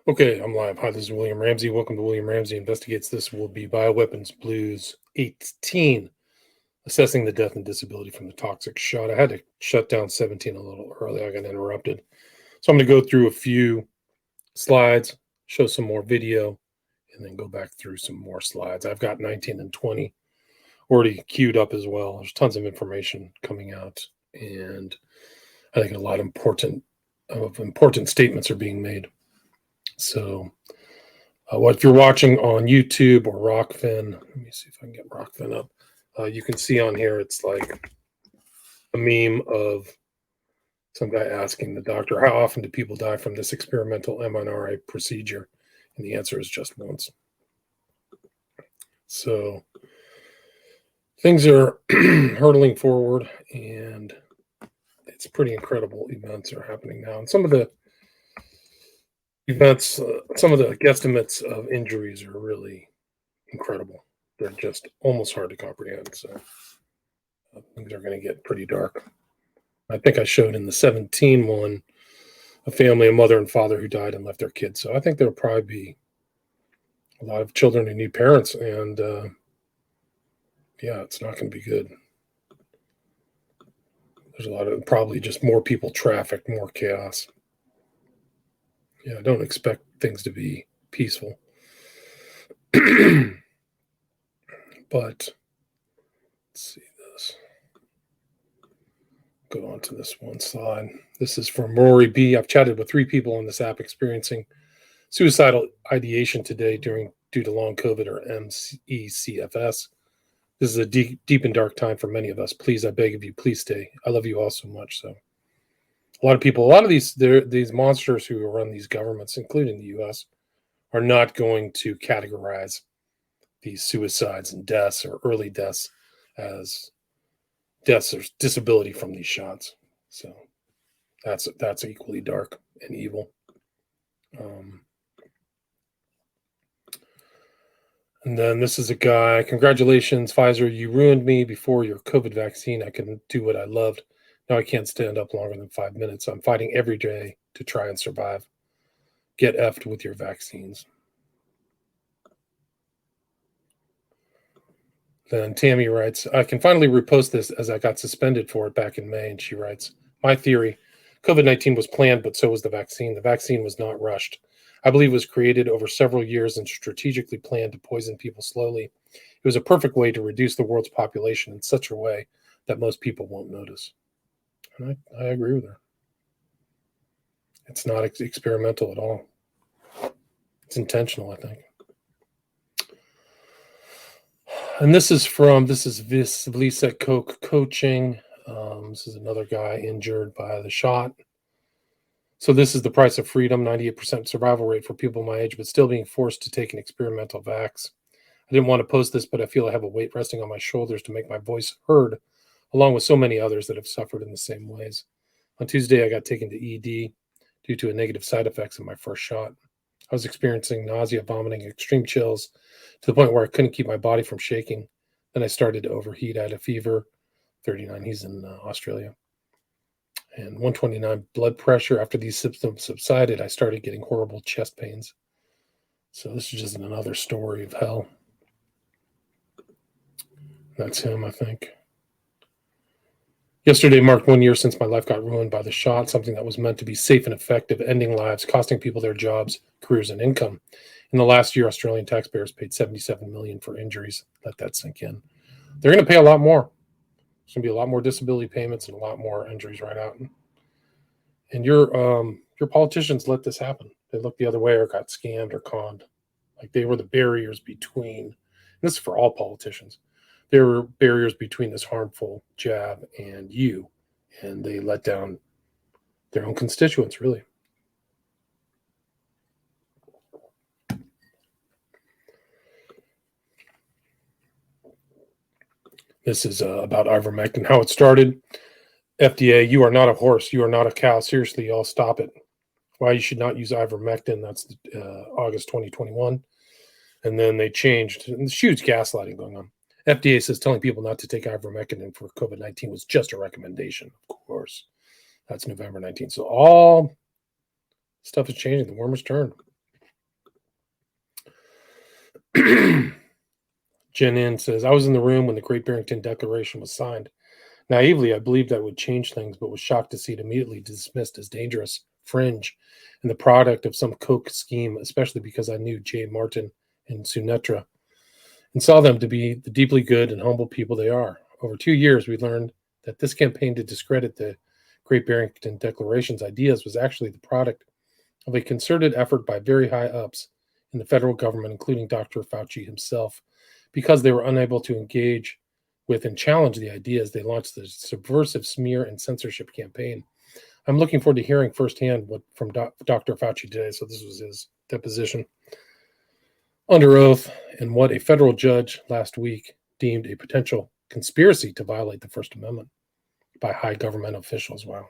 Okay, I'm live. Hi, this is William Ramsey. Welcome to William Ramsey Investigates. This will be Bioweapons Blues 18, assessing the death and disability from the toxic shot. I had to shut down 17 a little early. I got interrupted. So I'm going to go through a few slides, show some more video, and then go back through some more slides. I've got 19 and 20 already queued up as well. There's tons of information coming out, and I think a lot of important statements are being made. So if you're watching on YouTube or Rockfin, let me see if I can get Rockfin up. You can see on here it's like a meme of some guy asking the doctor, how often do people die from this experimental MRI procedure? And the answer is just once. So things are hurtling forward, and it's pretty incredible events are happening now. And some of the events, some of the guesstimates of injuries are really incredible. They're just almost hard to comprehend. So things are going to get pretty dark. I think I showed in the 17 one a family, a mother and father who died and left their kids. So I think there'll probably be a lot of children who need parents, and yeah, it's not going to be good. There's a lot of probably just more people trafficked, more chaos. Yeah, I don't expect things to be peaceful. But let's see this. Go on to this one slide. This is from Rory B. I've chatted with 3 people on this app experiencing suicidal ideation today due to long COVID or MECFS. This is a deep and dark time for many of us. Please, I beg of you, please stay. I love you all so much. So a lot of these monsters who run these governments, including the U.S., are not going to categorize these suicides and deaths or early deaths as deaths or disability from these shots. So that's equally dark and evil. And then this is a guy. Congratulations, Pfizer. You ruined me before your COVID vaccine. I couldn't do what I loved. Now I can't stand up longer than 5 minutes. I'm fighting every day to try and survive. Get effed with your vaccines. Then Tammy writes, I can finally repost this as I got suspended for it back in May. And she writes, my theory, COVID-19 was planned, but so was the vaccine. The vaccine was not rushed. I believe it was created over several years and strategically planned to poison people slowly. It was a perfect way to reduce the world's population in such a way that most people won't notice. And I agree with her. It's not experimental at all. It's intentional, I think. And this is Vlisek Koch coaching. This is another guy injured by the shot. So this is the price of freedom, 98% survival rate for people my age, but still being forced to take an experimental vax. I didn't want to post this, but I feel I have a weight resting on my shoulders to make my voice heard, along with so many others that have suffered in the same ways. On Tuesday, I got taken to ED due to a negative side effects of my first shot. I was experiencing nausea, vomiting, extreme chills, to the point where I couldn't keep my body from shaking. Then I started to overheat. I had a fever, 39. He's in Australia. And 129 blood pressure. After these symptoms subsided, I started getting horrible chest pains. So this is just another story of hell. That's him, I think. Yesterday marked 1 year since my life got ruined by the shot, something that was meant to be safe and effective, ending lives, costing people their jobs, careers, and income. In the last year, Australian taxpayers paid $77 million for injuries. Let that sink in. They're going to pay a lot more. There's going to be a lot more disability payments and a lot more injuries right out. And your politicians let this happen. They looked the other way or got scammed or conned. Like they were the barriers between. This is for all politicians. There were barriers between this harmful jab and you, and they let down their own constituents, really. This is about ivermectin, how it started. FDA, you are not a horse. You are not a cow. Seriously, y'all, stop it. Why you should not use ivermectin. That's August 2021. And then they changed. And there's huge gaslighting going on. FDA says telling people not to take ivermectin for COVID-19 was just a recommendation, of course. That's November 19th. So all stuff is changing. The worm has turned. Jen N says, I was in the room when the Great Barrington Declaration was signed. Naively, I believed that would change things, but was shocked to see it immediately dismissed as dangerous, fringe, and the product of some Koch scheme, especially because I knew J. Martin and Sunetra and saw them to be the deeply good and humble people they are. Over 2 years, we learned that this campaign to discredit the Great Barrington Declaration's ideas was actually the product of a concerted effort by very high ups in the federal government, including Dr. Fauci himself. Because they were unable to engage with and challenge the ideas, they launched the subversive smear and censorship campaign. I'm looking forward to hearing firsthand what from Dr. Fauci today. So this was his deposition under oath, and what a federal judge last week deemed a potential conspiracy to violate the First Amendment by high government officials. Wow.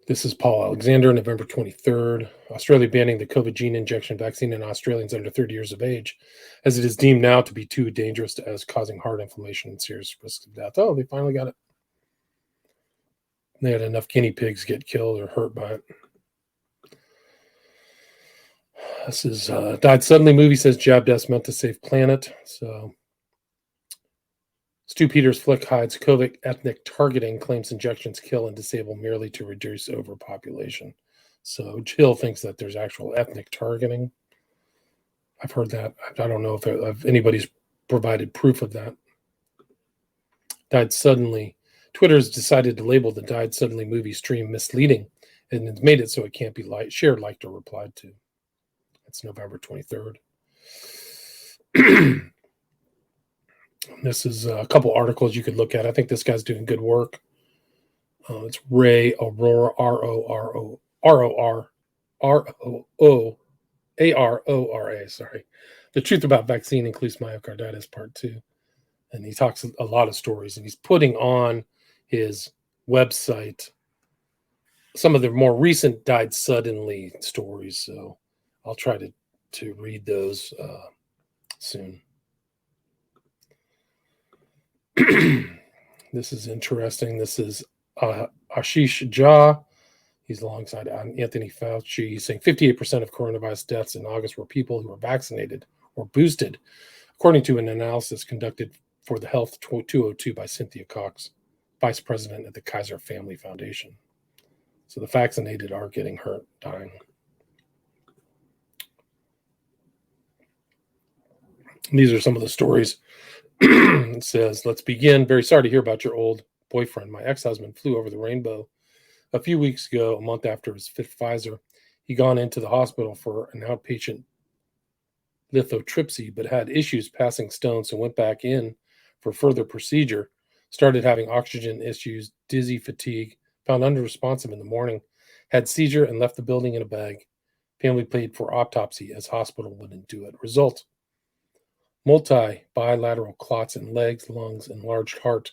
This is Paul Alexander, November 23rd. Australia banning the COVID gene injection vaccine in Australians under 30 years of age, as it is deemed now to be too dangerous as causing heart inflammation and serious risk of death. Oh, they finally got it. They had enough guinea pigs get killed or hurt by it. This is Died Suddenly movie says jab deaths meant to save planet. So Stu Peters' flick hides COVID ethnic targeting, claims injections kill and disable merely to reduce overpopulation. So Jill thinks that there's actual ethnic targeting. I've heard that. I don't know if anybody's provided proof of that. Died Suddenly. Twitter's decided to label the Died Suddenly movie stream misleading and it's made it so it can't be shared, liked, or replied to. That's November 23rd. This is a couple articles you could look at. I think this guy's doing good work. It's Ray Aurora, R-O-R-O-R-O-A-R-O-R-A, sorry. The Truth About Vaccine Includes Myocarditis, Part 2. And he talks a lot of stories, and he's putting on his website some of the more recent Died Suddenly stories. So I'll try to read those soon. This is interesting. This is Ashish Jha. He's alongside Anthony Fauci. He's saying 58% of coronavirus deaths in August were people who were vaccinated or boosted, according to an analysis conducted for the Health 202 by Cynthia Cox, vice president at the Kaiser Family Foundation. So the vaccinated are getting hurt, dying. These are some of the stories. It says, let's begin. Very sorry to hear about your old boyfriend. My ex-husband flew over the rainbow a few weeks ago, a month after his fifth Pfizer. He gone into the hospital for an outpatient lithotripsy, but had issues passing stones, so went back in for further procedure. Started having oxygen issues, dizzy, fatigue, found unresponsive in the morning, had seizure and left the building in a bag. Family paid for autopsy as hospital wouldn't do it. Result: multi-bilateral clots in legs, lungs, enlarged heart,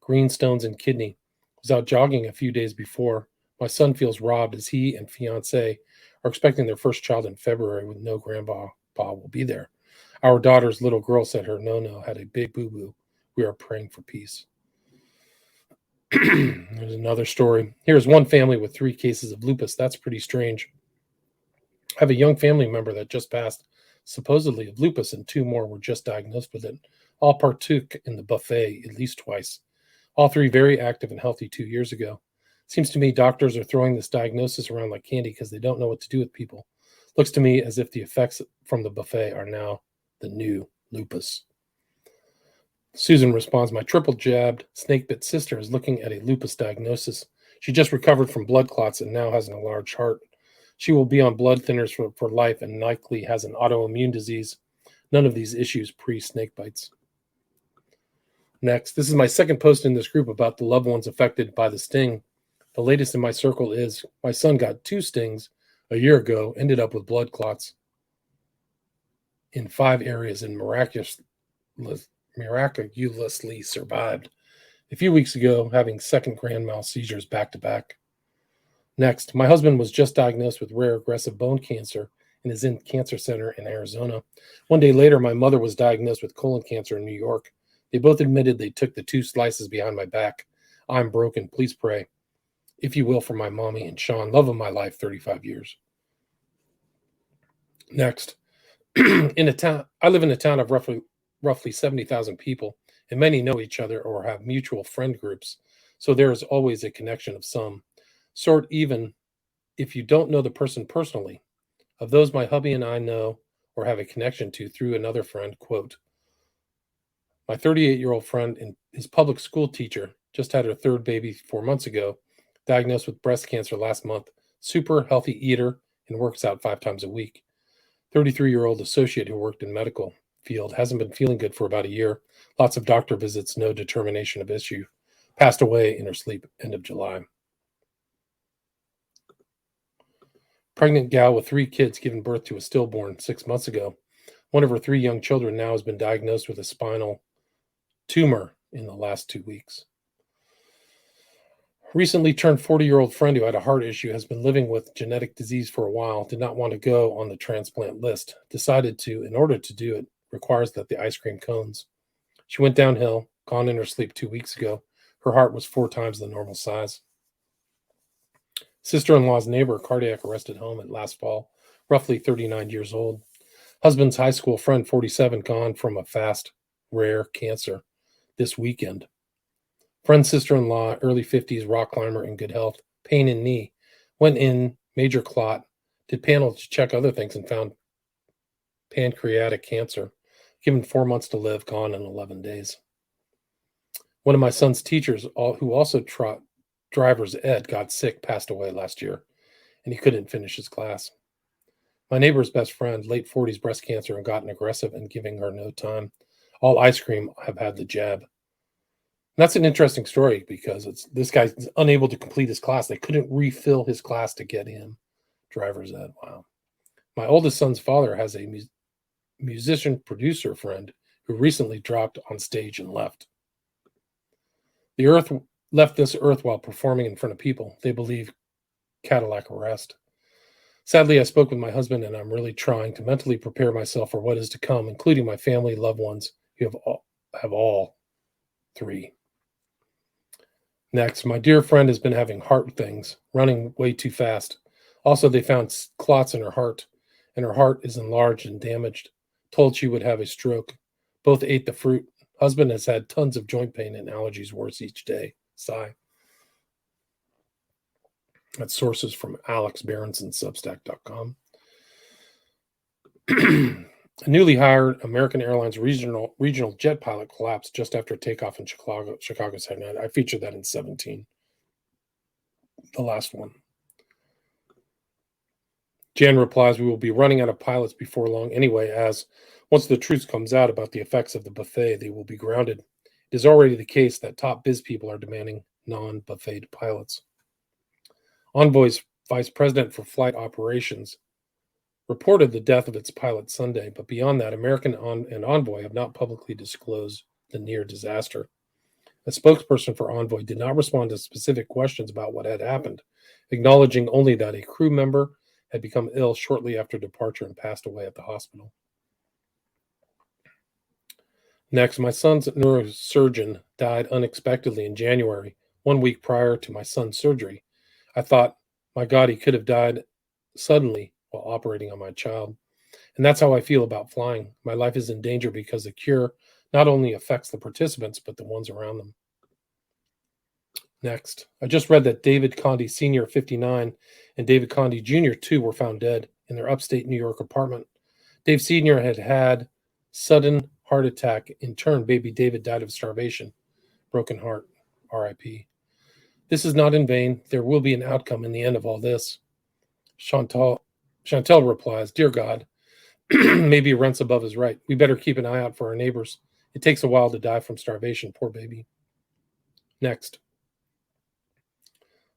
green stones in kidney. Was out jogging a few days before. My son feels robbed as he and fiance are expecting their first child in February with no grandpa will be there. Our daughter's little girl said her no had a big boo-boo. We are praying for peace. There's another story. Here's one family with 3 cases of lupus. That's pretty strange. I have a young family member that just passed supposedly of lupus, and 2 more were just diagnosed with it. All partook in the buffet at least twice. All 3 very active and healthy 2 years ago. Seems to me doctors are throwing this diagnosis around like candy because they don't know what to do with people. Looks to me as if the effects from the buffet are now the new lupus. Susan responds, my triple-jabbed, snake-bit sister is looking at a lupus diagnosis. She just recovered from blood clots and now has an enlarged heart. She will be on blood thinners for life and likely has an autoimmune disease. None of these issues pre-snake bites. Next, this is my second post in this group about the loved ones affected by the sting. The latest in my circle is my son got 2 stings a year ago, ended up with blood clots in 5 areas and miraculously survived. A few weeks ago, having second grand mal seizures back to back. Next, my husband was just diagnosed with rare aggressive bone cancer and is in cancer center in Arizona. 1 day later, my mother was diagnosed with colon cancer in New York. They both admitted they took the 2 slices behind my back. I'm broken. Please pray, if you will, for my mommy and Sean, love of my life, 35 years. Next, I live in a town of roughly 70,000 people, and many know each other or have mutual friend groups. So there is always a connection of some sort, even if you don't know the person personally. Of those my hubby and I know or have a connection to through another friend, quote, my 38-year-old friend and his public school teacher just had her third baby 4 months ago, diagnosed with breast cancer last month, super healthy eater and works out 5 times a week. 33-year-old associate who worked in medical field hasn't been feeling good for about a year. Lots of doctor visits, no determination of issue. Passed away in her sleep end of July. Pregnant gal with 3 kids giving birth to a stillborn 6 months ago. One of her 3 young children now has been diagnosed with a spinal tumor in the last 2 weeks. Recently turned 40-year-old friend who had a heart issue has been living with genetic disease for a while, did not want to go on the transplant list, decided to, in order to do it, requires that the ice cream cones. She went downhill, gone in her sleep 2 weeks ago. Her heart was 4 times the normal size. Sister-in-law's neighbor, cardiac arrest at home at last fall, roughly 39 years old. Husband's high school friend, 47, gone from a fast, rare cancer this weekend. Friend's sister-in-law, early 50s, rock climber in good health, pain in knee, went in, major clot, did panel to check other things and found pancreatic cancer. Given 4 months to live, gone in 11 days. One of my son's teachers, who also driver's ed, got sick, passed away last year, and he couldn't finish his class. My neighbor's best friend, late 40s, breast cancer, and gotten aggressive and giving her no time. All ice cream have had the jab. And that's an interesting story because this guy's unable to complete his class. They couldn't refill his class to get him driver's ed. Wow. My oldest son's father has a musician producer friend who recently dropped on stage and left. The earth left this earth while performing in front of people. They believe Cadillac arrest. Sadly, I spoke with my husband, and I'm really trying to mentally prepare myself for what is to come, including my family, loved ones who have all 3. Next, my dear friend has been having heart things, running way too fast. Also, they found clots in her heart, and her heart is enlarged and damaged. Told she would have a stroke. Both ate the fruit. Husband has had tons of joint pain and allergies worse each day. Sigh. That's sources from Alex Berenson, Substack.com. A newly hired American Airlines regional jet pilot collapsed just after takeoff in Chicago Saturday night. I featured that in 17, the last one. Jan replies, we will be running out of pilots before long anyway, as once the truth comes out about the effects of the buffet, they will be grounded. It is already the case that top biz people are demanding non-buffet pilots. Envoy's vice president for flight operations reported the death of its pilot Sunday, but beyond that, American and Envoy have not publicly disclosed the near disaster. A spokesperson for Envoy did not respond to specific questions about what had happened, acknowledging only that a crew member had become ill shortly after departure and passed away at the hospital. Next, my son's neurosurgeon died unexpectedly in January, 1 week prior to my son's surgery. I thought, my God, he could have died suddenly while operating on my child. And that's how I feel about flying. My life is in danger because the cure not only affects the participants, but the ones around them. Next, I just read that David Conde Sr., 59, and David Conde Jr., 2, were found dead in their upstate New York apartment. Dave Sr. had sudden heart attack. In turn, baby David died of starvation. Broken heart. R.I.P. This is not in vain. There will be an outcome in the end of all this. Chantel replies, Dear God, maybe rents above is right. We better keep an eye out for our neighbors. It takes a while to die from starvation. Poor baby. Next.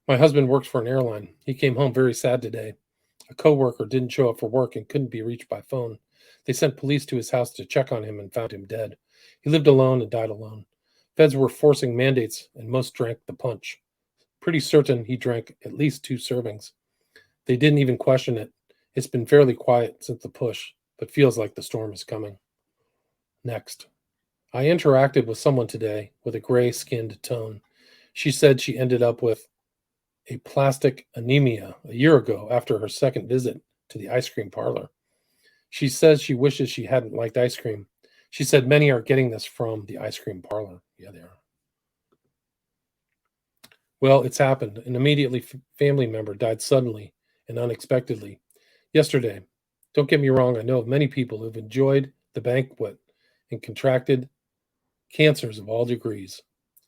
My husband works for an airline. He came home very sad today. A coworker didn't show up for work and couldn't be reached by phone. They sent police to his house to check on him and found him dead. He lived alone and died alone. Feds were forcing mandates, and most drank the punch. Pretty certain he drank at least 2 servings. They didn't even question it. It's been fairly quiet since the push, but feels like the storm is coming. Next. I interacted with someone today with a gray-skinned tone. She said she ended up with aplastic anemia a year ago after her second visit to the ice cream parlor. She says she wishes she hadn't liked ice cream. She said many are getting this from the ice cream parlor. Yeah, they are. Well, it's happened. An immediately family member died suddenly and unexpectedly yesterday. Don't get me wrong, I know of many people who've enjoyed the banquet and contracted cancers of all degrees.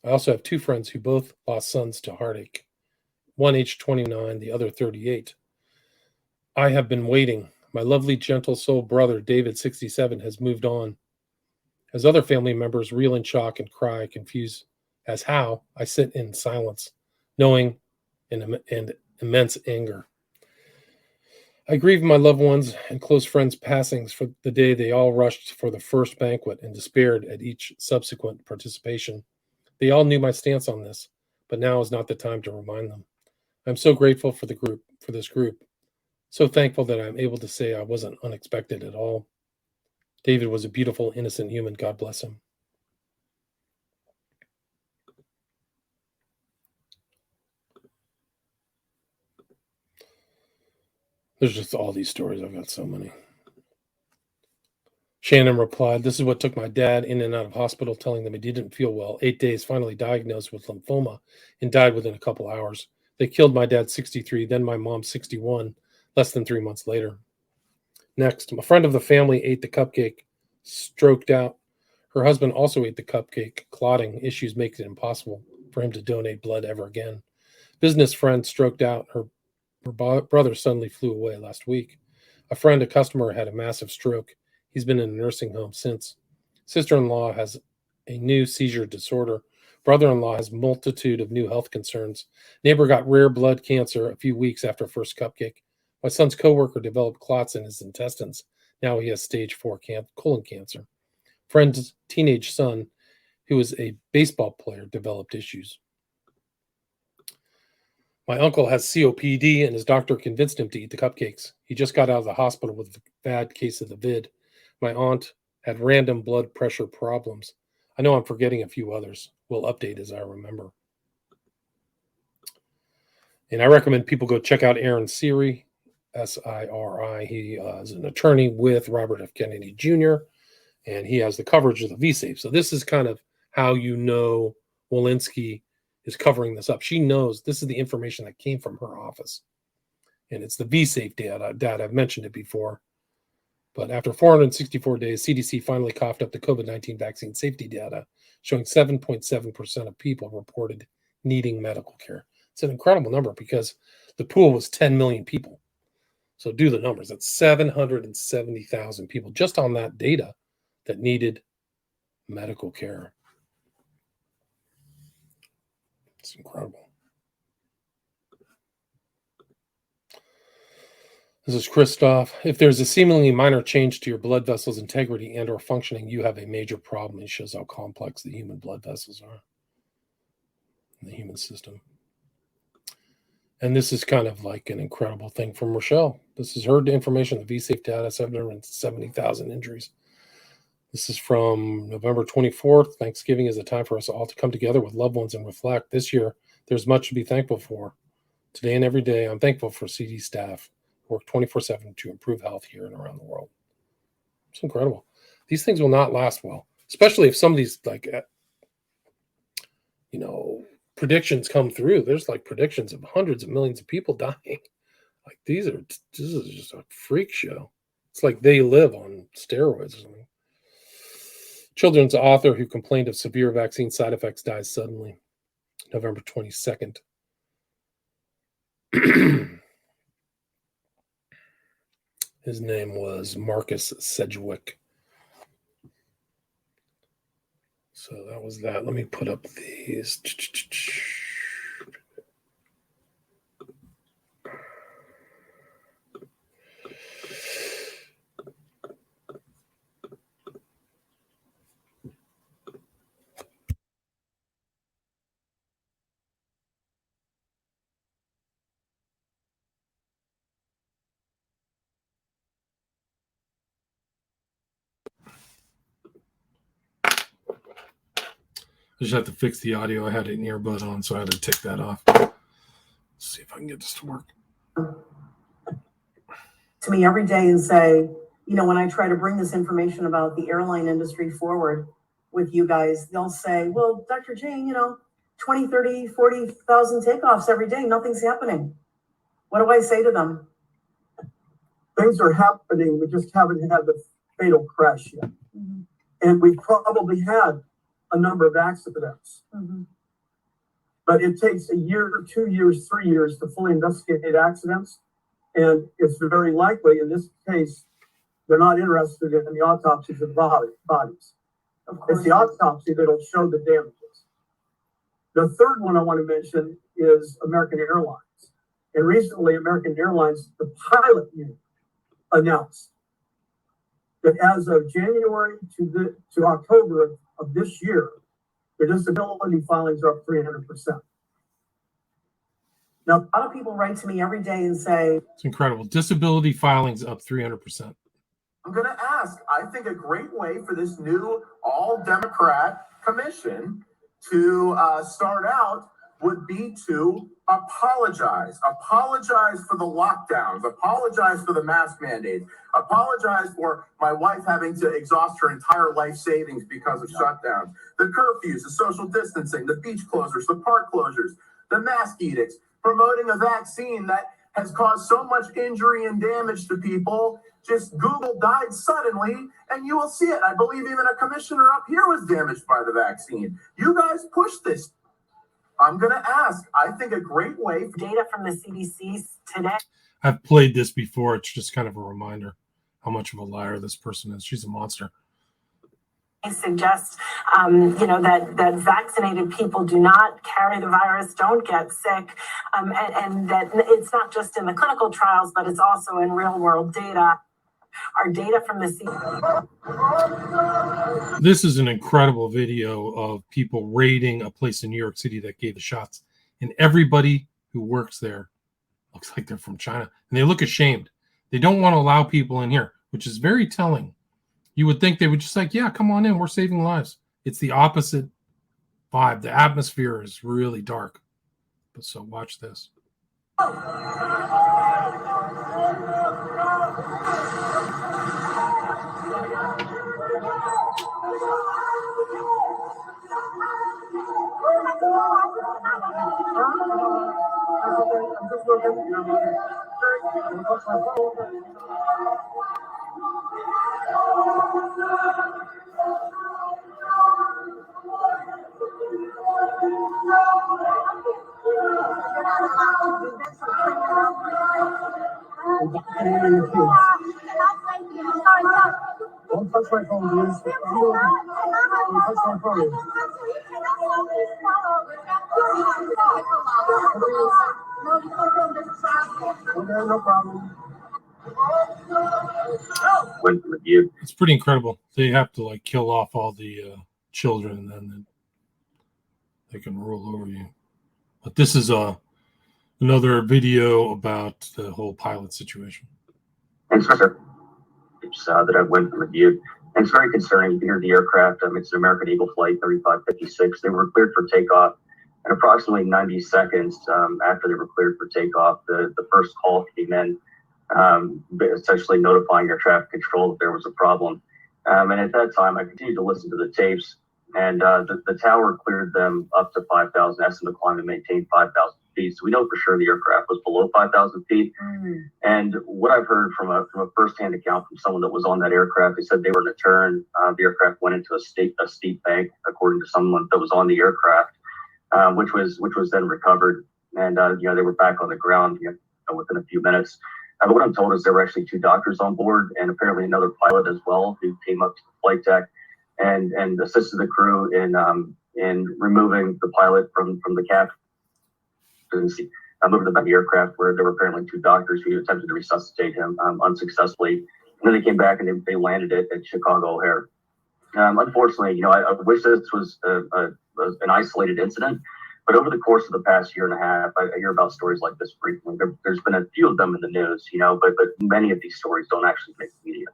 I also have two friends who both lost sons to heartache, one aged 29, the other 38. I have been waiting. My lovely, gentle soul brother, David, 67, has moved on. As other family members reel in shock and cry, confused as how, I sit in silence, knowing and immense anger. I grieve my loved ones and close friends' passings for the day they all rushed for the first banquet and despaired at each subsequent participation. They all knew my stance on this, but now is not the time to remind them. I'm so grateful for this group. So thankful that I'm able to say I wasn't unexpected at all. David was a beautiful, innocent human. God bless him. There's just all these stories. I've got so many. Shannon replied, "This is what took my dad in and out of hospital, telling them he didn't feel well. 8 days, finally diagnosed with lymphoma, and died within a couple hours. They killed my dad, 63, then my mom, 61, less than 3 months later." Next, a friend of the family ate the cupcake, stroked out. Her husband also ate the cupcake. Clotting issues make it impossible for him to donate blood ever again. Business friend stroked out. Her brother suddenly flew away last week. A friend, a customer, had a massive stroke. He's been in a nursing home since. Sister-in-law has a new seizure disorder. Brother-in-law has multitude of new health concerns. Neighbor got rare blood cancer a few weeks after first cupcake. My son's coworker developed clots in his intestines. Now he has stage 4 colon cancer. Friend's teenage son, who is a baseball player, developed issues. My uncle has COPD and his doctor convinced him to eat the cupcakes. He just got out of the hospital with a bad case of the vid. My aunt had random blood pressure problems. I know I'm forgetting a few others. We'll update as I remember. And I recommend people go check out Aaron Siri, Siri. He is an attorney with Robert F. Kennedy Jr., and he has the coverage of the V-Safe. So this is kind of how you know Walensky is covering this up. She knows this is the information that came from her office. And it's the V-Safe data. I've mentioned it before. But after 464 days, CDC finally coughed up the COVID-19 vaccine safety data, showing 7.7% of people reported needing medical care. It's an incredible number because the pool was 10 million people. So do the numbers. That's 770,000 people just on that data that needed medical care. It's incredible. This is Christoph. If there's a seemingly minor change to your blood vessels' integrity and or functioning, you have a major problem. It shows how complex the human blood vessels are in the human system. And this is kind of like an incredible thing from Rochelle. This is her information, the V-Safe data, 770,000 injuries. This is from November 24th. Thanksgiving is a time for us all to come together with loved ones and reflect. This year, there's much to be thankful for. Today and every day, I'm thankful for CD staff who work 24/7 to improve health here and around the world. It's incredible. These things will not last well, especially if some of these, predictions come through. There's like predictions of hundreds of millions of people dying. Like this is just a freak show. It's like They Live on steroids or something. Children's author who complained of severe vaccine side effects dies suddenly. November 22nd. His name was Marcus Sedgwick. So that was that. Let me put up these. I just have to fix the audio. I had an earbud on, so I had to take that off. Let's see if I can get this to work. To me every day and say, when I try to bring this information about the airline industry forward with you guys, they'll say, well, Dr. Jane, 20, 30, 40,000 takeoffs every day, nothing's happening. What do I say to them? Things are happening, we just haven't had the fatal crash yet. Mm-hmm. And we've probably had a number of accidents. Mm-hmm. But it takes a year, 2 years, 3 years to fully investigate accidents. And it's very likely, in this case, they're not interested in the autopsies of the bodies. Of course. It's the autopsy that'll show the damages. The third one I want to mention is American Airlines. And recently, American Airlines, the pilot union, announced that as of January to October of this year, their disability filings are up 300%. Now, a lot of people write to me every day and say, it's incredible. Disability filings up 300%. I'm going to ask, I think a great way for this new all-Democrat commission to start out would be to apologize. Apologize for the lockdowns. Apologize for the mask mandates. Apologize for my wife having to exhaust her entire life savings because of shutdowns. The curfews, the social distancing, the beach closures, the park closures, the mask edicts, promoting a vaccine that has caused so much injury and damage to people. Just Google died suddenly, and you will see it. I believe even a commissioner up here was damaged by the vaccine. You guys pushed this. I'm going to ask, I think a great way for data from the CDC today. I've played this before. It's just kind of a reminder how much of a liar this person is. She's a monster. I suggest, that vaccinated people do not carry the virus, don't get sick, and that it's not just in the clinical trials, but it's also in real world data. Our data from the CDC. This is an incredible video of people raiding a place in New York City that gave the shots, and everybody who works there looks like they're from China, and they look ashamed. They don't want to allow people in here, which is very telling. You would think they would just like, yeah, come on in. We're saving lives. It's the opposite vibe. The atmosphere is really dark. But so watch this. Don't touch my phone, please. Don't touch my phone. Okay, no problem. It's pretty incredible. They have to like kill off all the children, and then they can rule over you. But this is another video about the whole pilot situation. Thanks, sir. That I went and reviewed. And it's very concerning. You hear the aircraft. It's an American Eagle Flight 3556. They were cleared for takeoff. And approximately 90 seconds after they were cleared for takeoff, the first call came in, essentially notifying air traffic control that there was a problem. And at that time, I continued to listen to the tapes. And the tower cleared them up to 5,000, asked them to climb and maintain 5,000 feet. So we know for sure the aircraft was below 5,000 feet. Mm. And what I've heard from a firsthand account from someone that was on that aircraft, they said they were in a turn. The aircraft went into a steep bank, according to someone that was on the aircraft, which was then recovered. And they were back on the ground within a few minutes. But what I'm told is there were actually 2 doctors on board, and apparently another pilot as well, who came up to the flight deck and assisted the crew in removing the pilot from the cabin. Moving the back of the aircraft, where there were apparently 2 doctors who attempted to resuscitate him unsuccessfully. And then they came back and they landed it at Chicago O'Hare. Unfortunately, I wish this was an isolated incident, but over the course of the past year and a half, I hear about stories like this frequently. There's been a few of them in the news, but many of these stories don't actually make the media.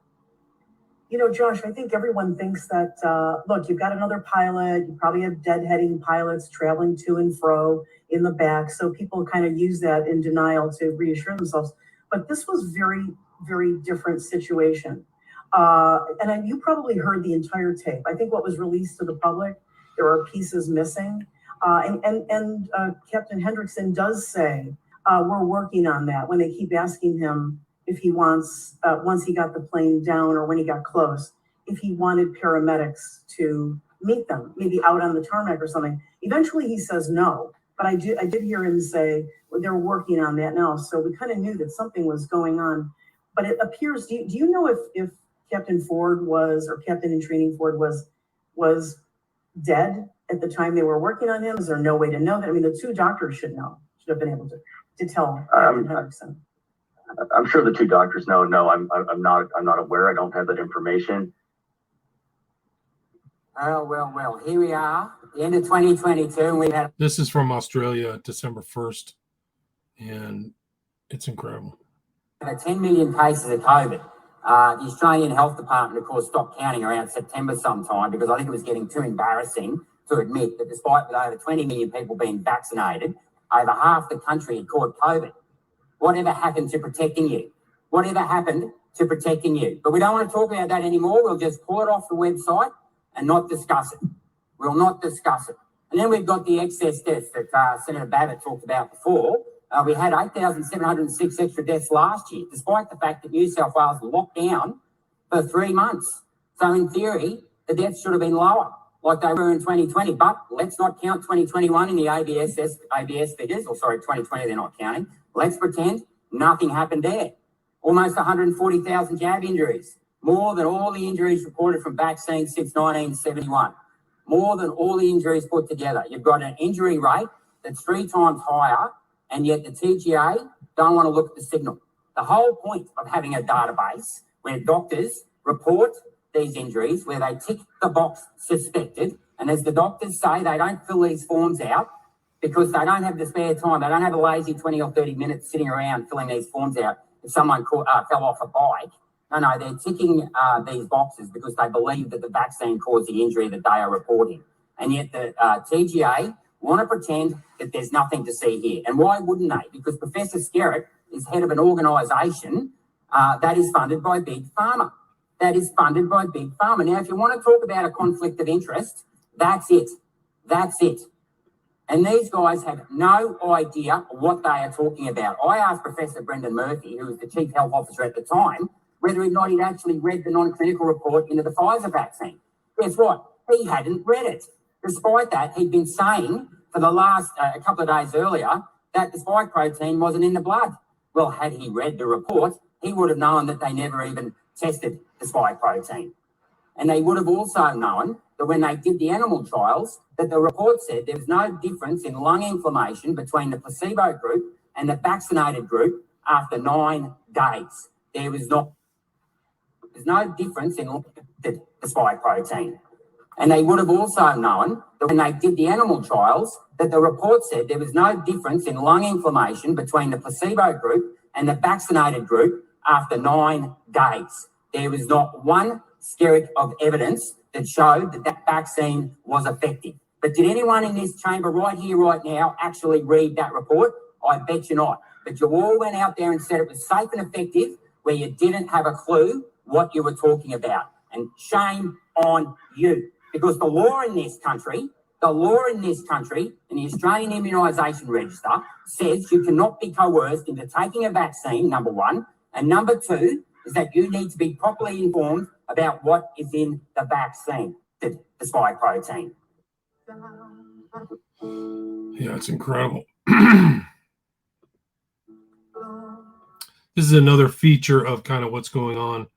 Josh, I think everyone thinks that, look, you've got another pilot, you probably have deadheading pilots traveling to and fro in the back. So people kind of use that in denial to reassure themselves. But this was very, very different situation. And then you probably heard the entire tape. I think what was released to the public, there are pieces missing. And Captain Hendrickson does say, we're working on that, when they keep asking him if he wants, once he got the plane down or when he got close, if he wanted paramedics to meet them, maybe out on the tarmac or something. Eventually he says no, but I did hear him say, well, they're working on that now. So we kind of knew that something was going on. But it appears, do you know if Captain Ford was, or Captain in Training Ford was dead at the time they were working on him? Is there no way to know that? I mean, the two doctors should have been able to tell Captain Hendrickson. I'm sure the two doctors know. No, I'm not aware. I don't have that information. Oh, well, here we are, the end of 2022, and we've had... This is from Australia, December 1st, and it's incredible. 10 million cases of COVID. The Australian Health Department, of course, stopped counting around September sometime because I think it was getting too embarrassing to admit that despite with over 20 million people being vaccinated, over half the country had caught COVID. Whatever happened to protecting you? Whatever happened to protecting you? But we don't want to talk about that anymore. We'll just pull it off the website and not discuss it. We'll not discuss it. And then we've got the excess deaths that Senator Babbitt talked about before. We had 8,706 extra deaths last year, despite the fact that New South Wales locked down for 3 months. So in theory, the deaths should have been lower, like they were in 2020. But let's not count 2021 in the ABS figures, or sorry, 2020 they're not counting. Let's pretend nothing happened there. Almost 140,000 jab injuries, more than all the injuries reported from vaccines since 1971. More than all the injuries put together. You've got an injury rate that's 3 times higher, and yet the TGA don't want to look at the signal. The whole point of having a database where doctors report these injuries, where they tick the box suspected, and as the doctors say, they don't fill these forms out because they don't have the spare time. They don't have a lazy 20 or 30 minutes sitting around filling these forms out if someone fell off a bike. No, they're ticking these boxes because they believe that the vaccine caused the injury that they are reporting. And yet the TGA want to pretend that there's nothing to see here. And why wouldn't they? Because Professor Skerritt is head of an organisation that is funded by Big Pharma. That is funded by Big Pharma. Now, if you want to talk about a conflict of interest, that's it. That's it. And these guys have no idea what they are talking about. I asked Professor Brendan Murphy, who was the Chief Health Officer at the time, whether or not he'd actually read the non-clinical report into the Pfizer vaccine. Guess what? He hadn't read it. Despite that, he'd been saying for the last a couple of days earlier that the spike protein wasn't in the blood. Well, had he read the report, he would have known that they never even tested the spike protein. And they would have also known that when they did the animal trials, that the report said there was no difference in lung inflammation between the placebo group and the vaccinated group after 9 days. There's no difference in the spike protein. And they would have also known that when they did the animal trials, that the report said there was no difference in lung inflammation between the placebo group and the vaccinated group after 9 days. There was not one skerrick of evidence that showed that that vaccine was effective. But did anyone in this chamber right here, right now, actually read that report? I bet you not. But you all went out there and said it was safe and effective where you didn't have a clue what you were talking about. And shame on you. Because the law in this country, in the Australian Immunisation Register says you cannot be coerced into taking a vaccine, number one. And number two is that you need to be properly informed about what is in the vaccine, the spike protein. Yeah, it's incredible. This is another feature of kind of what's going on.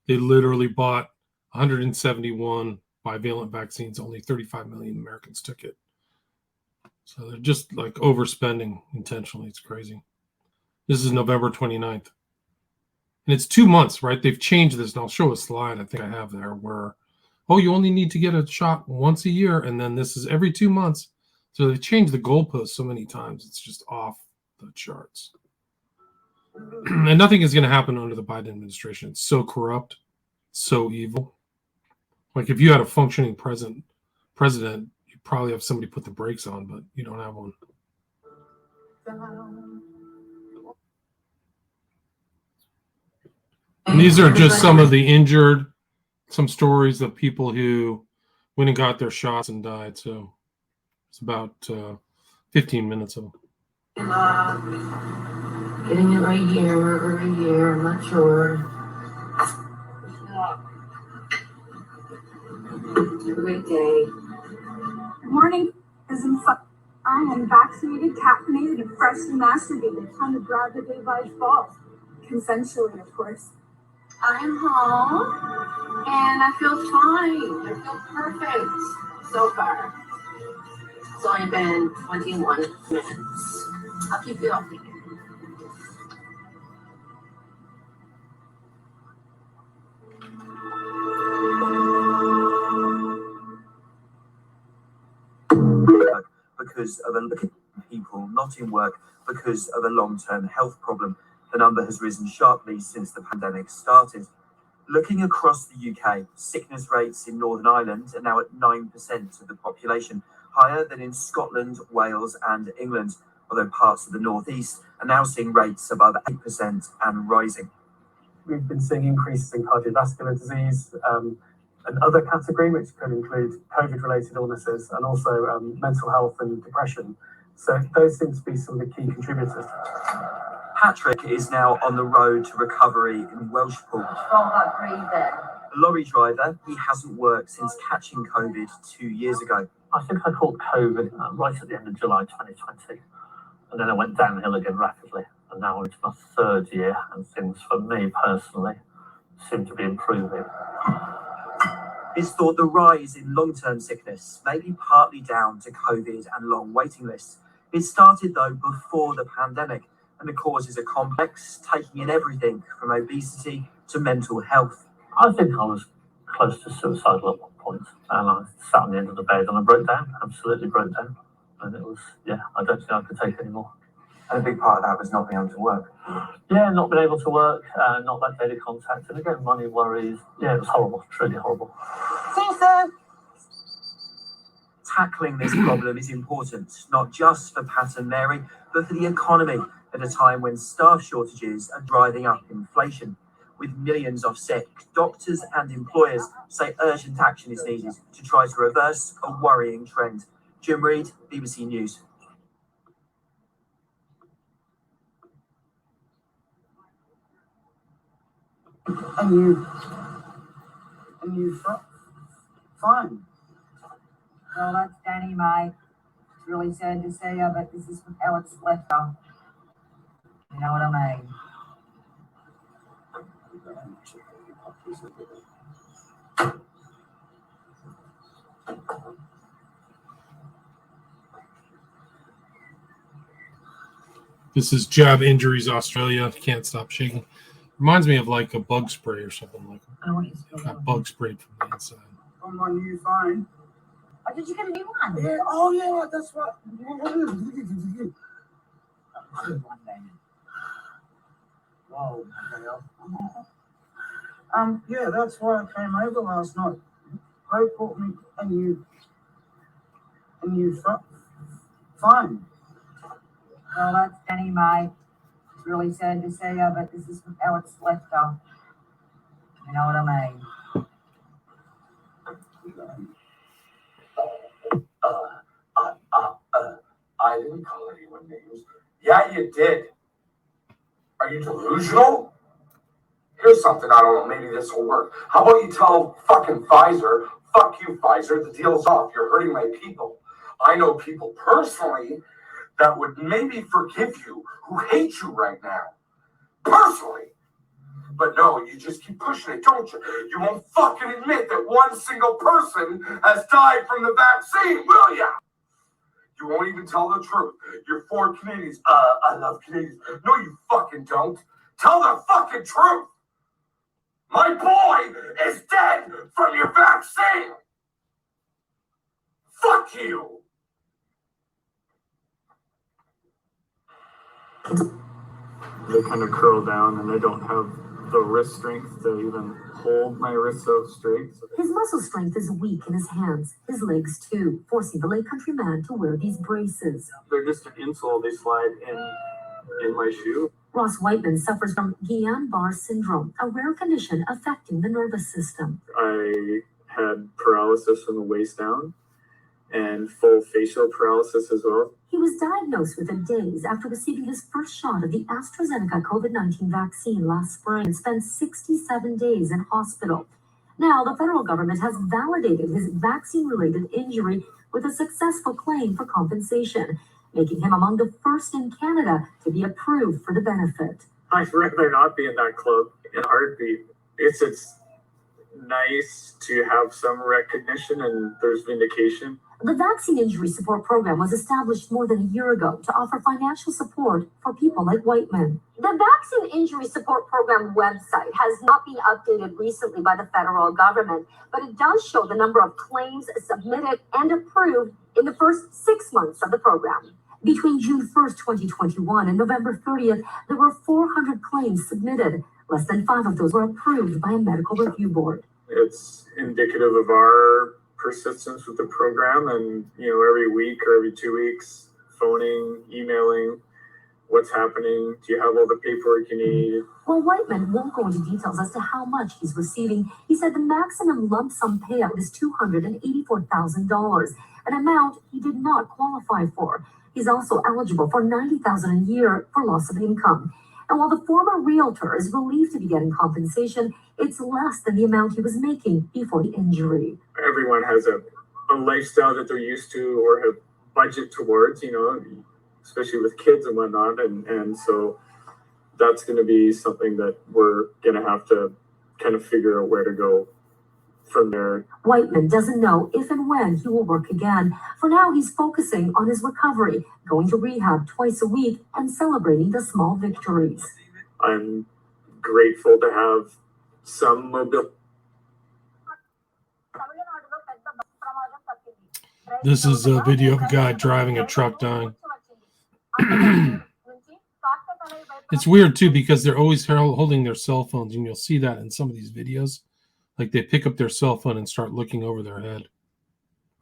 They literally bought 171 bivalent vaccines. Only 35 million Americans took it. So they're just like overspending intentionally. It's crazy. This is November 29th. And it's 2 months, right? They've changed this. And I'll show a slide I think I have there where, you only need to get a shot once a year. And then this is every 2 months. So they've changed the goalposts so many times. It's just off the charts. And nothing is going to happen under the Biden administration. It's so corrupt, so evil. Like if you had a functioning president, you'd probably have somebody put the brakes on, but you don't have one. And these are just some of the injured, some stories of people who went and got their shots and died. So it's about 15 minutes of them. Getting it right here or right here, I'm not sure. Have a great day. Good morning. I am vaccinated, caffeinated, and freshly masturbated. Time to grab the day by balls. Consensually, of course. I'm home, and I feel fine. I feel perfect so far. It's only been 21 minutes. I'll keep you updated. Because of people not in work because of a long-term health problem. The number has risen sharply since the pandemic started. Looking across the UK, sickness rates in Northern Ireland are now at 9% of the population, higher than in Scotland, Wales and England, although parts of the northeast are now seeing rates above 8% and rising. We've been seeing increases in cardiovascular disease, another category which could include COVID-related illnesses and also mental health and depression. So those seem to be some of the key contributors. Patrick is now on the road to recovery in Welshpool. A lorry driver, he hasn't worked since catching COVID 2 years ago. I think I caught COVID right at the end of July 2020, and then I went downhill again rapidly. And now it's my third year, and things for me personally seem to be improving. It's thought the rise in long-term sickness may be partly down to COVID and long waiting lists. It started, though, before the pandemic, and the causes are complex, taking in everything from obesity to mental health. I think I was close to suicidal at one point, and I sat on the end of the bed and I broke down, absolutely broke down. And it was, I don't think I could take any more. And a big part of that was not being able to work. Yeah, not being able to work, not that daily contact, and again, money worries. Yeah, it was horrible, truly horrible. Tackling this problem is important, not just for Pat and Mary, but for the economy at a time when staff shortages are driving up inflation. With millions off sick, doctors and employers say urgent action is needed to try to reverse a worrying trend. Jim Reid, BBC News. And you fine. Well, that's Danny, mate. It's really sad to see you, but this is how it's left off. You know what I mean? This is Job Injuries Australia. Can't stop shaking. Reminds me of like a bug spray or something like that. I want you to Got bug sprayed from the inside. On my new phone. Oh, did you get a new one? Yeah, oh yeah, that's right. Whoa, yeah, that's why I came over last night. Ray bought me a new phone. Well, that's Danny, mate. It's really sad to see you, but this is how it's left off. You know what I mean? I didn't call anyone names. Yeah, you did. Are you delusional? Here's something, I don't know, maybe this will work. How about you tell fucking Pfizer, fuck you, Pfizer, the deal's off. You're hurting my people. I know people personally that would maybe forgive you, who hate you right now. Personally. But no, you just keep pushing it, don't you? You won't fucking admit that one single person has died from the vaccine, will ya? You won't even tell the truth. You're for Canadians. I love Canadians. No, you fucking don't. Tell the fucking truth. My boy is dead from your vaccine. Fuck you. They kind of curl down and they don't have the wrist strength to even hold my wrist so straight. His muscle strength is weak in his hands, his legs too, forcing the late countryman to wear these braces. They're just an insole. They slide in my shoe. Ross Whiteman suffers from Guillain-Barré syndrome, a rare condition affecting the nervous system. I had paralysis from the waist down and full facial paralysis as well. He was diagnosed within days after receiving his first shot of the AstraZeneca COVID-19 vaccine last spring and spent 67 days in hospital. Now, the federal government has validated his vaccine-related injury with a successful claim for compensation, making him among the first in Canada to be approved for the benefit. I'd rather not be in that club in a heartbeat. It's nice to have some recognition and there's vindication. The Vaccine Injury Support Program was established more than a year ago to offer financial support for people like Whiteman. The Vaccine Injury Support Program website has not been updated recently by the federal government, but it does show the number of claims submitted and approved in the first 6 months of the program. Between June 1st, 2021 and November 30th, there were 400 claims submitted. Less than 5 of those were approved by a medical review board. It's indicative of our persistence with the program, and every week or every 2 weeks, phoning, emailing, what's happening, do you have all the paperwork you need? While Whiteman won't go into details as to how much he's receiving, he said the maximum lump sum payout is $284,000, an amount he did not qualify for. He's also eligible for $90,000 a year for loss of income. And while the former realtor is relieved to be getting compensation, it's less than the amount he was making before the injury. Everyone has a lifestyle that they're used to or have budget towards, especially with kids and whatnot. And so that's going to be something that we're going to have to kind of figure out where to go from there. Whiteman doesn't know if and when he will work again. For now, he's focusing on his recovery, going to rehab twice a week and celebrating the small victories. I'm grateful to have some mobility. This is a video of a guy driving a truck dying. It's weird, too, because they're always holding their cell phones, and you'll see that in some of these videos. Like they pick up their cell phone and start looking over their head.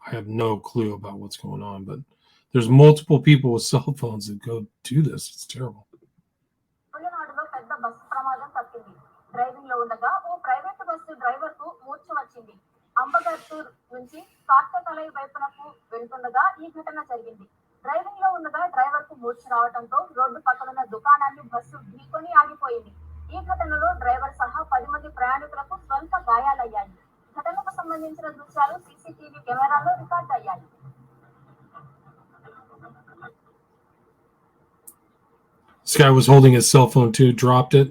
I have no clue about what's going on, but there's multiple people with cell phones that go do this. It's terrible. Driving లో ఉండగా driver కు మూర్ఛ రావడంతో road పక్కనున్న దుకాణాన్ని bus ఢీకొని ఆగిపోయింది. ఈ ఘటనలో డ్రైవర్ సహా 10 మంది ప్రయాణికులకు స్వల్ప గాయాలయ్యాయి. ఘటనకు సంబంధించిన దృశ్యాలు సీసీటీవీ కెమెరాలో రికార్డ్ అయ్యాయి. This guy was holding his cell phone too, dropped it,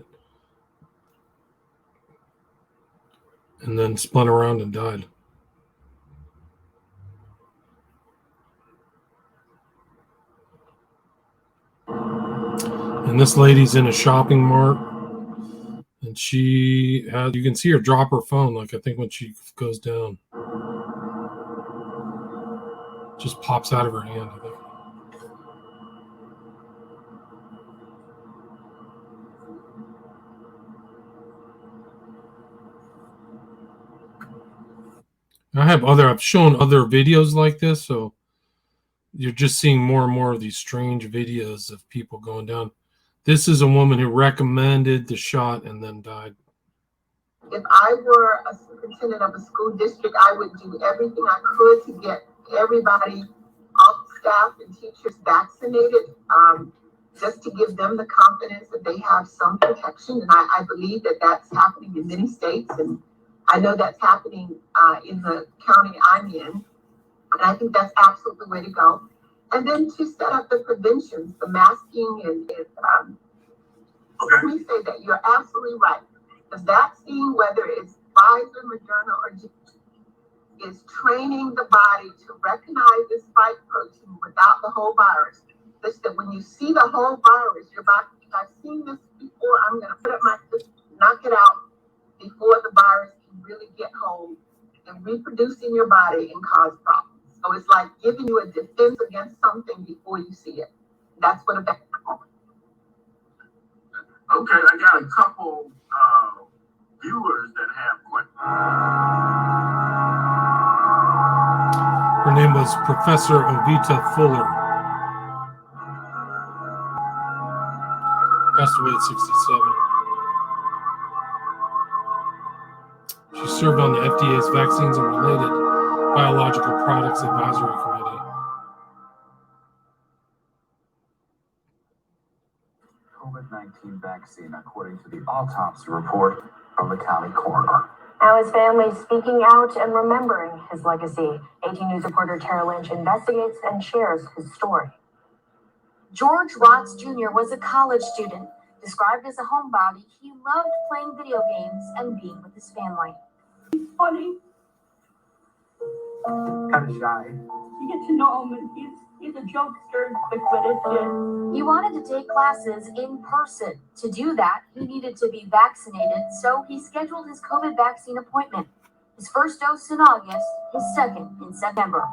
and then spun around and died. And this lady's in a shopping mart, and you can see her drop her phone, like I think when she goes down. Just pops out of her hand, I think. I've shown other videos like this, so you're just seeing more and more of these strange videos of people going down. This is a woman who recommended the shot and then died. If I were a superintendent of a school district, I would do everything I could to get everybody, all staff and teachers vaccinated, just to give them the confidence that they have some protection. And I believe that that's happening in many states, and I know that's happening in the county I'm in. And I think that's absolutely the way to go. And then to set up the preventions, the masking, and let me say that you're absolutely right. The vaccine, whether it's Pfizer, Moderna, or is training the body to recognize this spike protein without the whole virus. Such that when you see the whole virus, your body, I've seen this before, I'm going to put up my fist, knock it out before the virus can really get hold and reproduce in your body and cause problems. So it's like giving you a defense against something before you see it. That's what a vaccine is. Okay, I got a couple viewers that have questions. Her name was Professor Ovita Fuller. Passed away at 67. She served on the FDA's Vaccines and Related Biological Products Advisory Committee. COVID-19 vaccine, according to the autopsy report from the county coroner. Now his family is speaking out and remembering his legacy. 18 News reporter Tara Lynch investigates and shares his story. George Watts Jr. was a college student. Described as a homebody, he loved playing video games and being with his family. He's funny. Kind of shy. You get to know him, and he's a jokester and quick-witted kid. He wanted to take classes in person. To do that, he needed to be vaccinated, so he scheduled his COVID vaccine appointment. His first dose in August, his second in September.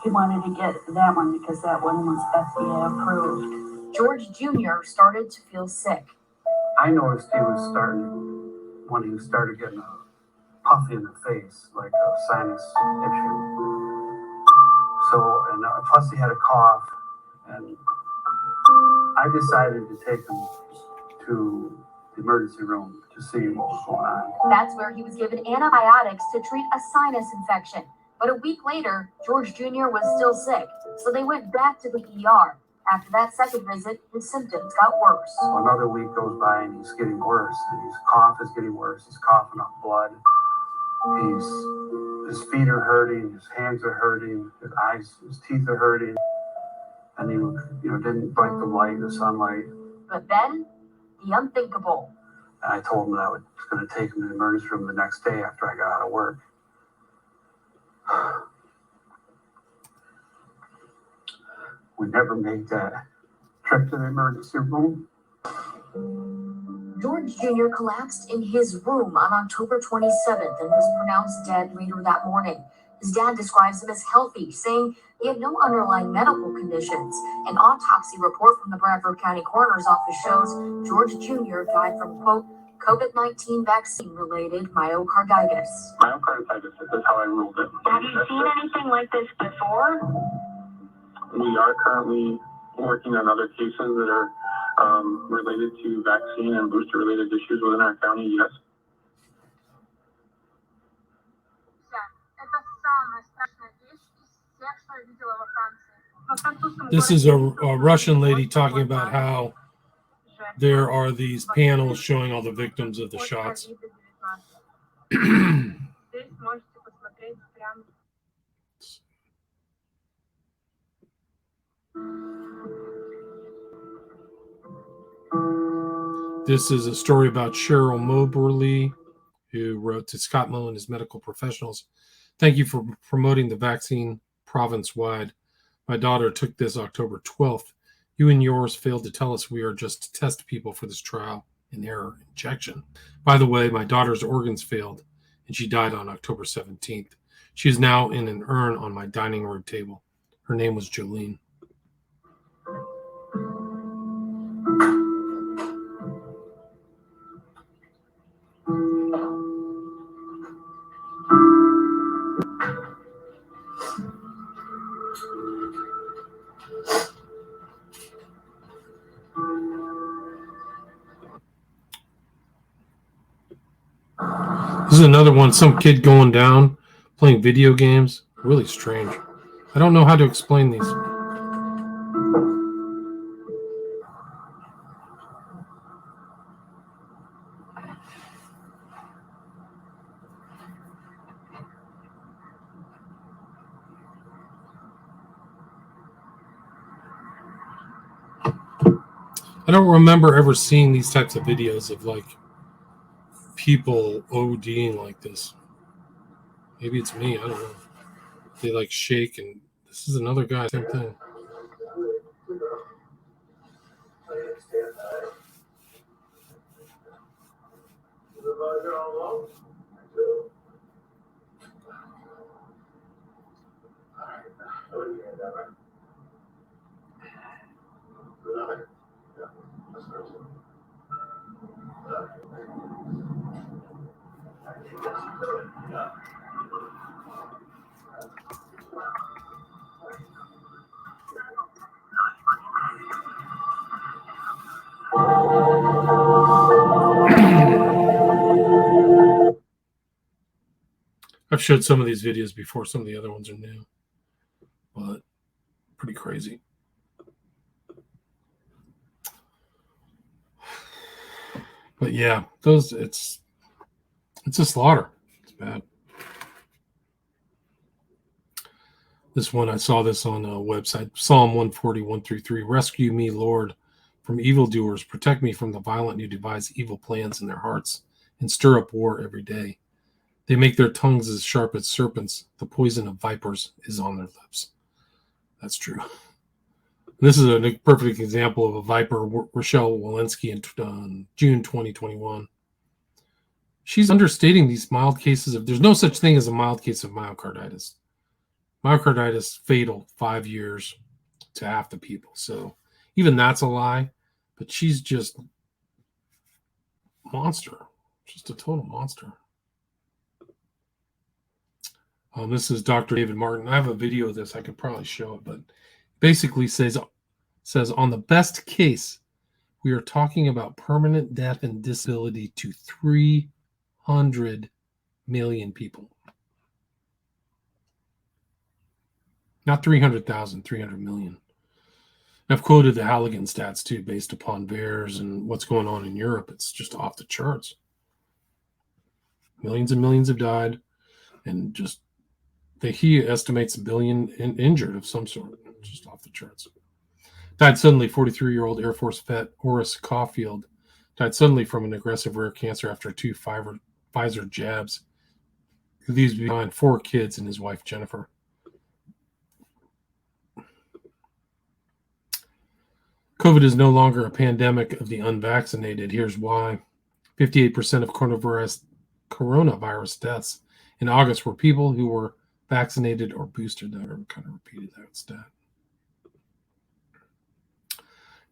He wanted to get that one because that one was FDA approved. George Jr. started to feel sick. I noticed he was starting, when he started getting a puffy in the face, like a sinus issue. So, and plus he had a cough, and I decided to take him to the emergency room to see what was going on. That's where he was given antibiotics to treat a sinus infection. But a week later, George Jr. was still sick, so they went back to the ER. After that second visit, his symptoms got worse. So another week goes by and he's getting worse, and his cough is getting worse. He's coughing up blood. His feet are hurting, his hands are hurting, his eyes, his teeth are hurting, and he, didn't like the light, the sunlight. But then, the unthinkable. And I told him that I was going to take him to the emergency room the next day after I got out of work. We never made that trip to the emergency room. George Jr. collapsed in his room on October 27th and was pronounced dead later that morning. His dad describes him as healthy, saying he had no underlying medical conditions. An autopsy report from the Bradford County Coroner's Office shows George Jr. died from, quote, COVID-19 vaccine-related myocarditis. Myocarditis is how I ruled it. Have you seen anything like this before? We are currently working on other cases that are related to vaccine and booster-related issues within our county, yes. This is a Russian lady talking about how there are these panels showing all the victims of the shots. This is a story about Cheryl Moberly, who wrote to Scott Moe and his medical professionals. Thank you for promoting the vaccine province-wide. My daughter took this October 12th. You and yours failed to tell us we are just to test people for this trial and error injection. By the way, my daughter's organs failed, and she died on October 17th. She is now in an urn on my dining room table. Her name was Jolene. This is another one, some kid going down, playing video games. Really strange. I don't know how to explain these. I don't remember ever seeing these types of videos of like people ODing like this. Maybe it's me, I don't know. They like shake, and this is another guy, same thing. I've showed some of these videos before. Some of the other ones are new, but pretty crazy. But yeah, it's a slaughter. It's bad. This one, I saw this on a website, Psalm 141-3. Rescue me, Lord, from evildoers. Protect me from the violent who devise evil plans in their hearts and stir up war every day. They make their tongues as sharp as serpents. The poison of vipers is on their lips. That's true. This is a perfect example of a viper, Rochelle Walensky, in June 2021. She's understating these mild cases of, there's no such thing as a mild case of myocarditis. Myocarditis fatal 5 years to half the people. So even that's a lie, but she's just monster, just a total monster. This is Dr. David Martin. I have a video of this. I could probably show it, but basically says on the best case, we are talking about permanent death and disability to 300 million people. Not 300,000, 300 million. I've quoted the Halligan stats too, based upon VAERS and what's going on in Europe. It's just off the charts. Millions and millions have died, and just he estimates a billion injured of some sort. Just off the charts. Died suddenly, 43-year-old Air Force vet Horace Caulfield died suddenly from an aggressive rare cancer after 2 Pfizer jabs. He leaves behind 4 kids and his wife Jennifer. COVID is no longer a pandemic of the unvaccinated. Here's why. 58% of coronavirus deaths in August were people who were vaccinated or boosted. I kind of repeated that stat.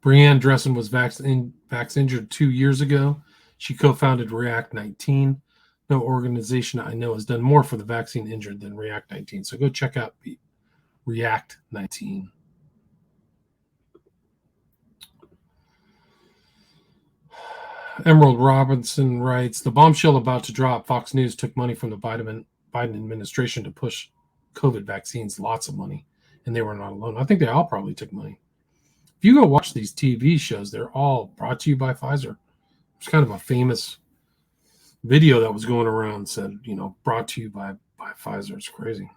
Brianne Dressen was vax-injured 2 years ago. She co-founded React 19. No organization I know has done more for the vaccine injured than React 19. So go check out React 19. Emerald Robinson writes, the bombshell about to drop. Fox News took money from the Biden administration to push COVID vaccines, lots of money, and they were not alone. I think they all probably took money. If you go watch these TV shows, they're all brought to you by Pfizer. It's kind of a famous video that was going around, said, brought to you by Pfizer. It's crazy.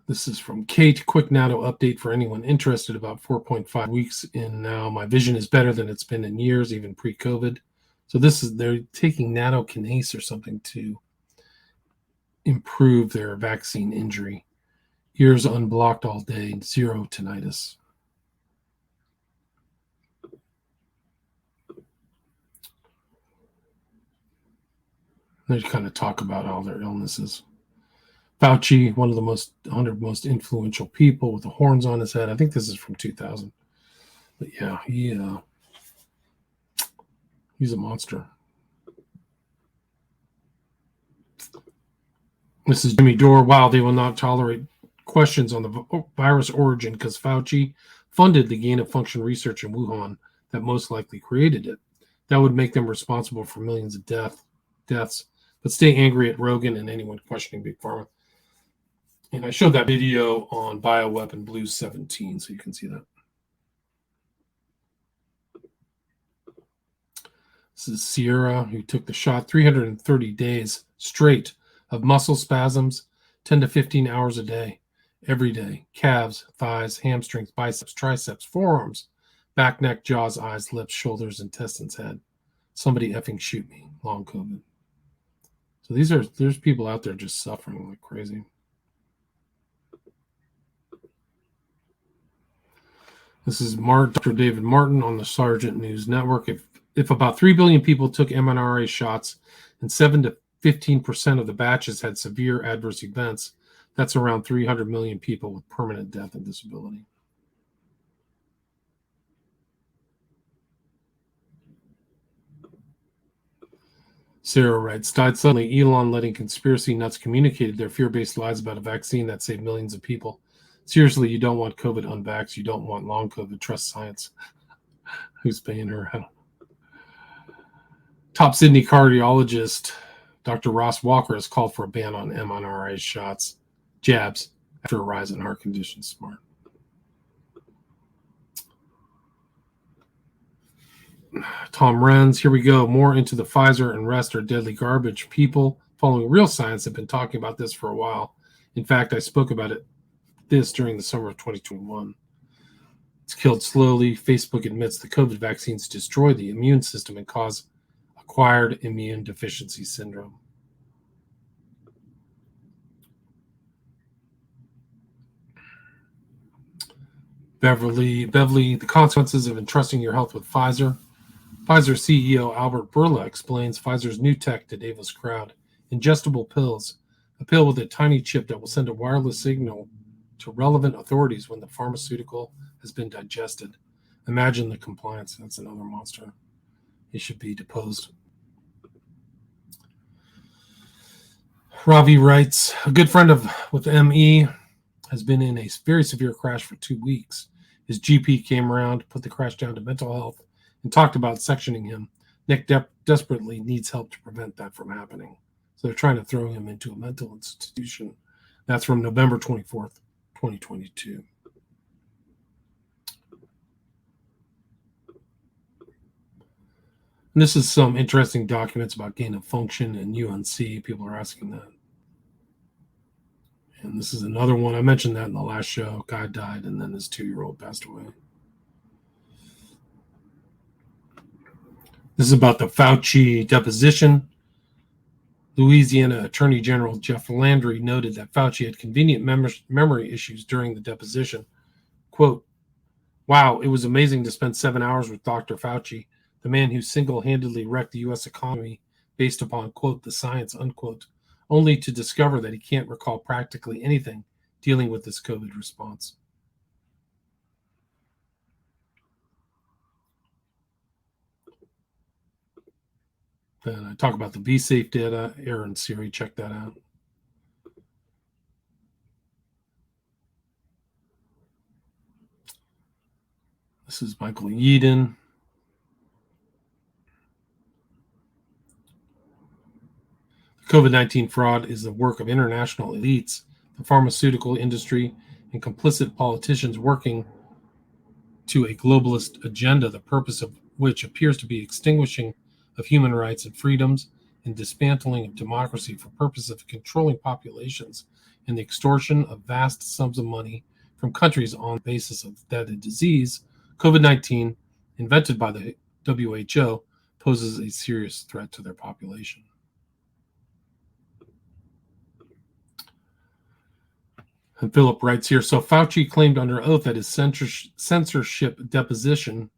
This is from Kate. Quick NATO update for anyone interested. About 4.5 weeks in now. My vision is better than it's been in years, even pre-COVID. So they're taking nattokinase or something to improve their vaccine injury. Ears unblocked all day, 0 tinnitus. They kind of talk about all their illnesses. Fauci, one of the 100 most influential people with the horns on his head. I think this is from 2000. But yeah, he's a monster. This is Jimmy Dore. Wow, they will not tolerate questions on the virus origin because Fauci funded the gain-of-function research in Wuhan that most likely created it. That would make them responsible for millions of deaths. But stay angry at Rogan and anyone questioning Big Pharma. And I showed that video on Bioweapon Blues 17, so you can see that. This is Sierra, who took the shot 330 days straight of muscle spasms, 10 to 15 hours a day, every day. Calves, thighs, hamstrings, biceps, triceps, forearms, back, neck, jaws, eyes, lips, shoulders, intestines, head. Somebody effing shoot me. Long COVID. So there's people out there just suffering like crazy. This is Dr. David Martin on the Sargent News Network. If about 3 billion people took mRNA shots and 7 to 15% of the batches had severe adverse events, that's around 300 million people with permanent death and disability. Sarah writes, died suddenly. Elon letting conspiracy nuts communicated their fear-based lies about a vaccine that saved millions of people. Seriously, you don't want COVID unvaxxed. You don't want long COVID. Trust science. Who's paying her? Top Sydney cardiologist Dr. Ross Walker has called for a ban on mRNA jabs after a rise in heart conditions. Smart. Tom Renz, here we go. More into the Pfizer and rest are deadly garbage. People following real science have been talking about this for a while. In fact, I spoke about this during the summer of 2021. It's killed slowly. Facebook admits the COVID vaccines destroy the immune system and cause acquired immune deficiency syndrome. Beverly, the consequences of entrusting your health with Pfizer. Pfizer CEO Albert Bourla explains Pfizer's new tech to Davos crowd. Ingestible pills, a pill with a tiny chip that will send a wireless signal to relevant authorities when the pharmaceutical has been digested. Imagine the compliance. That's another monster. He should be deposed. Ravi writes, a good friend with ME has been in a very severe crash for 2 weeks. His GP came around, put the crash down to mental health, and talked about sectioning him. Nick desperately needs help to prevent that from happening. So they're trying to throw him into a mental institution. That's from November 24th, 2022. And this is some interesting documents about gain of function and UNC. People are asking that. And this is another one. I mentioned that in the last show. Guy died, and then his 2-year-old passed away. This is about the Fauci deposition. Louisiana Attorney General Jeff Landry noted that Fauci had convenient memory issues during the deposition. Quote, wow, it was amazing to spend 7 hours with Dr. Fauci, the man who single-handedly wrecked the U.S. economy based upon, quote, the science, unquote, only to discover that he can't recall practically anything dealing with this COVID response. Then I talk about the Be Safe data. Aaron Siri, check that out. This is Michael Yeadon. COVID-19 fraud is the work of international elites, the pharmaceutical industry, and complicit politicians working to a globalist agenda, the purpose of which appears to be extinguishing of human rights and freedoms and dismantling of democracy for purpose of controlling populations and the extortion of vast sums of money from countries on the basis of that a disease, COVID-19, invented by the WHO, poses a serious threat to their population. And Philip writes here, so Fauci claimed under oath at his censorship deposition.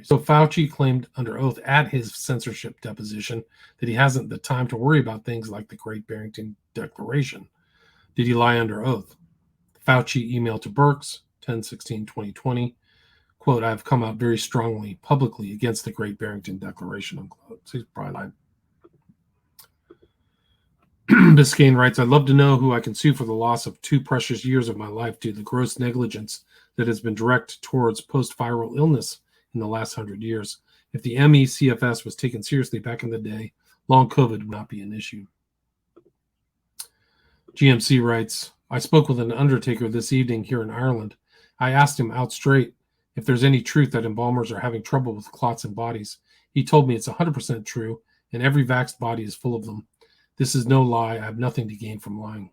So Fauci claimed under oath at his censorship deposition that he hasn't the time to worry about things like the Great Barrington Declaration. Did he lie under oath? Fauci emailed to Birx, 10/16/2020, quote, I've come out very strongly publicly against the Great Barrington Declaration, unquote. So he's probably lied. Biscayne writes, I'd love to know who I can sue for the loss of 2 precious years of my life due to the gross negligence that has been directed towards post-viral illness in the last 100 years. If the ME/CFS was taken seriously back in the day, long COVID would not be an issue. GMC writes, I spoke with an undertaker this evening here in Ireland. I asked him out straight if there's any truth that embalmers are having trouble with clots in bodies. He told me it's 100% true, and every vaxxed body is full of them. This is no lie. I have nothing to gain from lying.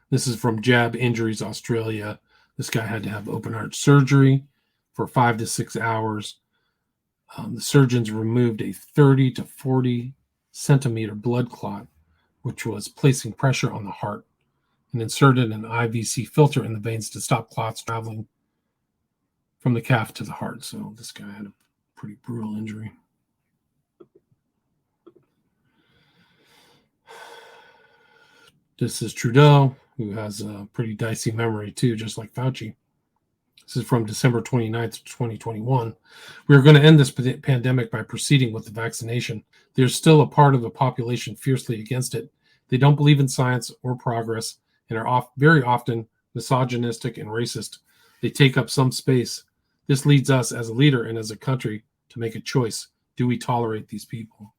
This is from Jab Injuries Australia. This guy had to have open heart surgery for 5 to 6 hours. The surgeons removed a 30 to 40 centimeter blood clot, which was placing pressure on the heart, and inserted an IVC filter in the veins to stop clots traveling from the calf to the heart. So this guy had a pretty brutal injury. This is Trudeau, who has a pretty dicey memory too, just like Fauci. This is from December 29th, 2021. We are going to end this pandemic by proceeding with the vaccination. There's still a part of the population fiercely against it. They don't believe in science or progress and are very often misogynistic and racist. They take up some space. This leads us as a leader and as a country to make a choice. Do we tolerate these people?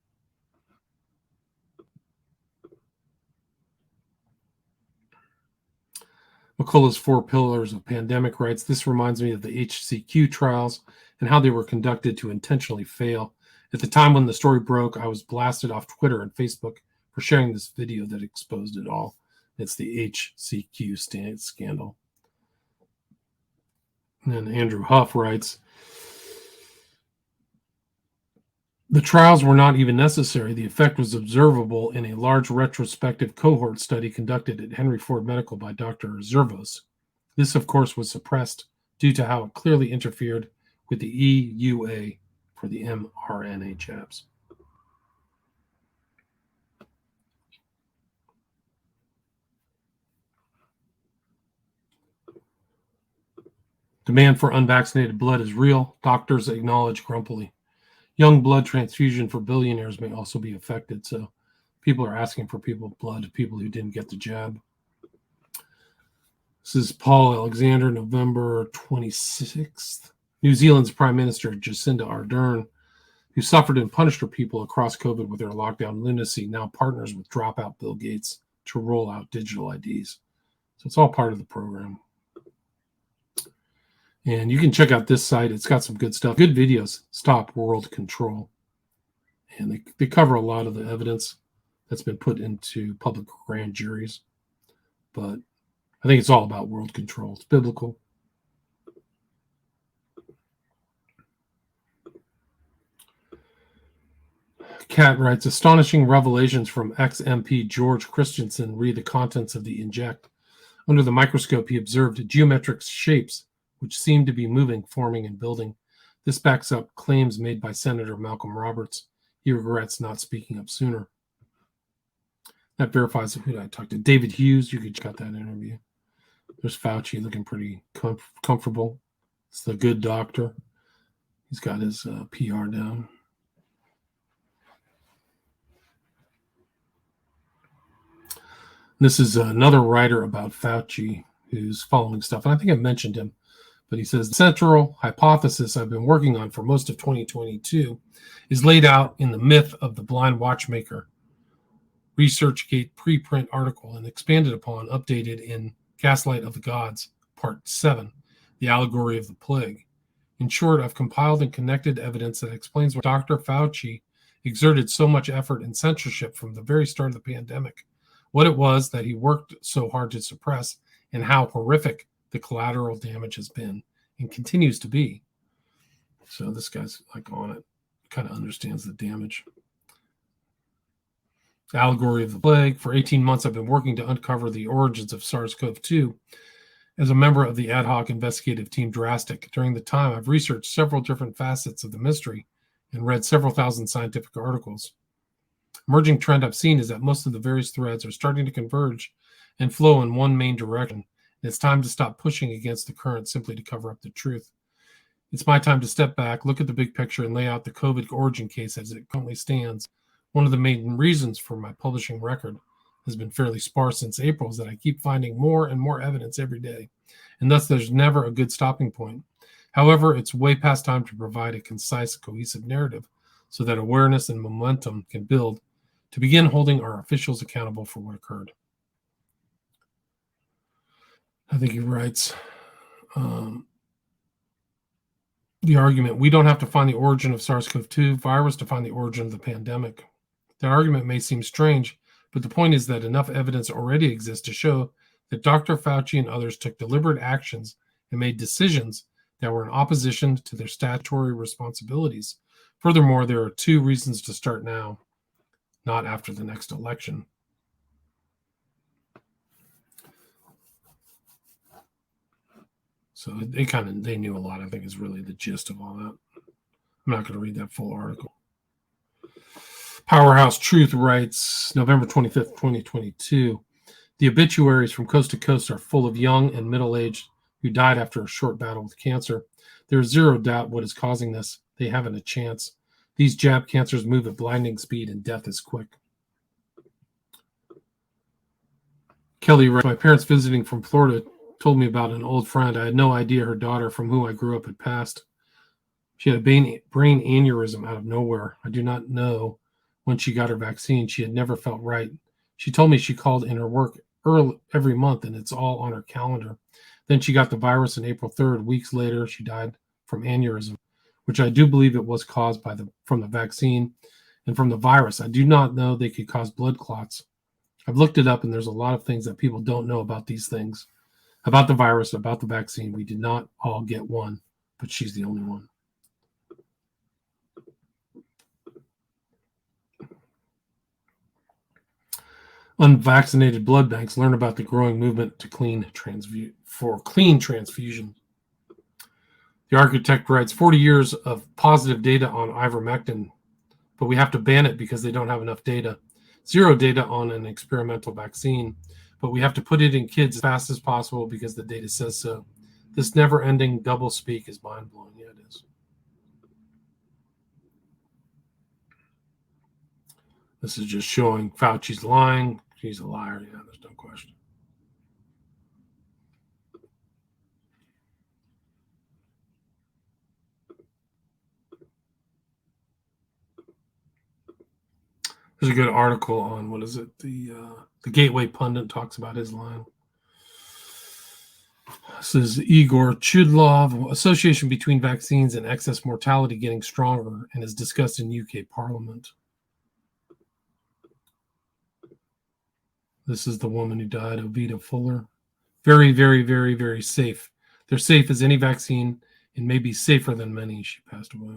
McCullough's 4 Pillars of Pandemic writes, this reminds me of the HCQ trials and how they were conducted to intentionally fail. At the time when the story broke, I was blasted off Twitter and Facebook for sharing this video that exposed it all. It's the HCQ scandal. And then Andrew Huff writes, the trials were not even necessary. The effect was observable in a large retrospective cohort study conducted at Henry Ford Medical by Dr. Zervos. This, of course, was suppressed due to how it clearly interfered with the EUA for the mRNA jabs. Demand for unvaccinated blood is real, doctors acknowledge grumpily. Young blood transfusion for billionaires may also be affected, so people are asking for blood, people who didn't get the jab. This is Paul Alexander, November 26th. New Zealand's Prime Minister Jacinda Ardern, who suffered and punished her people across COVID with her lockdown lunacy, now partners with dropout Bill Gates to roll out digital IDs. So it's all part of the program. And you can check out this site. It's got some good stuff. Good videos. Stop World Control. And they cover a lot of the evidence that's been put into public grand juries. But I think it's all about world control. It's biblical. Kat writes, astonishing revelations from ex-MP George Christensen read the contents of the inject. Under the microscope, he observed geometric shapes which seemed to be moving, forming, and building. This backs up claims made by Senator Malcolm Roberts. He regrets not speaking up sooner. That verifies who I talked to. David Hughes, you could check out that interview. There's Fauci looking pretty comfortable. It's the good doctor. He's got his PR down. This is another writer about Fauci who's following stuff. And I think I mentioned him. But he says, the central hypothesis I've been working on for most of 2022 is laid out in the myth of the blind watchmaker, ResearchGate preprint article, and expanded upon, updated in Gaslight of the Gods, Part 7, The Allegory of the Plague. In short, I've compiled and connected evidence that explains why Dr. Fauci exerted so much effort and censorship from the very start of the pandemic, what it was that he worked so hard to suppress, and how horrific the collateral damage has been and continues to be. So this guy's like on it, kind of understands the damage. The Allegory of the Plague. For 18 months, I've been working to uncover the origins of SARS-CoV-2 as a member of the ad hoc investigative team Drastic. During the time, I've researched several different facets of the mystery and read several thousand scientific articles. Emerging trend I've seen is that most of the various threads are starting to converge and flow in one main direction. It's time to stop pushing against the current simply to cover up the truth. It's my time to step back, look at the big picture, and lay out the COVID origin case as it currently stands. One of the main reasons for my publishing record has been fairly sparse since April is that I keep finding more and more evidence every day, and thus there's never a good stopping point. However, it's way past time to provide a concise, cohesive narrative so that awareness and momentum can build to begin holding our officials accountable for what occurred. I think he writes the argument, we don't have to find the origin of SARS-CoV-2 virus to find the origin of the pandemic. That argument may seem strange, but the point is that enough evidence already exists to show that Dr. Fauci and others took deliberate actions and made decisions that were in opposition to their statutory responsibilities. Furthermore, there are 2 reasons to start now, not after the next election. So they knew a lot, I think, is really the gist of all that. I'm not going to read that full article. Powerhouse Truth writes, November 25th, 2022, the obituaries from coast to coast are full of young and middle-aged who died after a short battle with cancer. There is zero doubt what is causing this. They haven't a chance. These jab cancers move at blinding speed and death is quick. Kelly writes, my parents visiting from Florida told me about an old friend. I had no idea her daughter, from whom I grew up, had passed. She had a brain aneurysm out of nowhere. I do not know when she got her vaccine. She had never felt right. She told me she called in her work every month, and it's all on her calendar. Then she got the virus on April 3rd. Weeks later, she died from aneurysm, which I do believe it was caused from the vaccine and from the virus. I do not know they could cause blood clots. I've looked it up, and there's a lot of things that people don't know about these things, about the virus, about the vaccine. We did not all get one, but she's the only one. Unvaccinated blood banks learn about the growing movement to clean transfusion. The architect writes 40 years of positive data on ivermectin, but we have to ban it because they don't have enough data. Zero data on an experimental vaccine, but we have to put it in kids as fast as possible because the data says so. This never-ending double speak is mind-blowing. Yeah, it is. This is just showing Fauci's lying. He's a liar. Yeah, there's no question. There's a good article on, what is it? The Gateway Pundit talks about his line. This is Igor Chudlov. Association between vaccines and excess mortality getting stronger and is discussed in UK Parliament. This is the woman who died, Ovita Fuller. Very, very, very, very safe. They're safe as any vaccine and maybe safer than many. She passed away.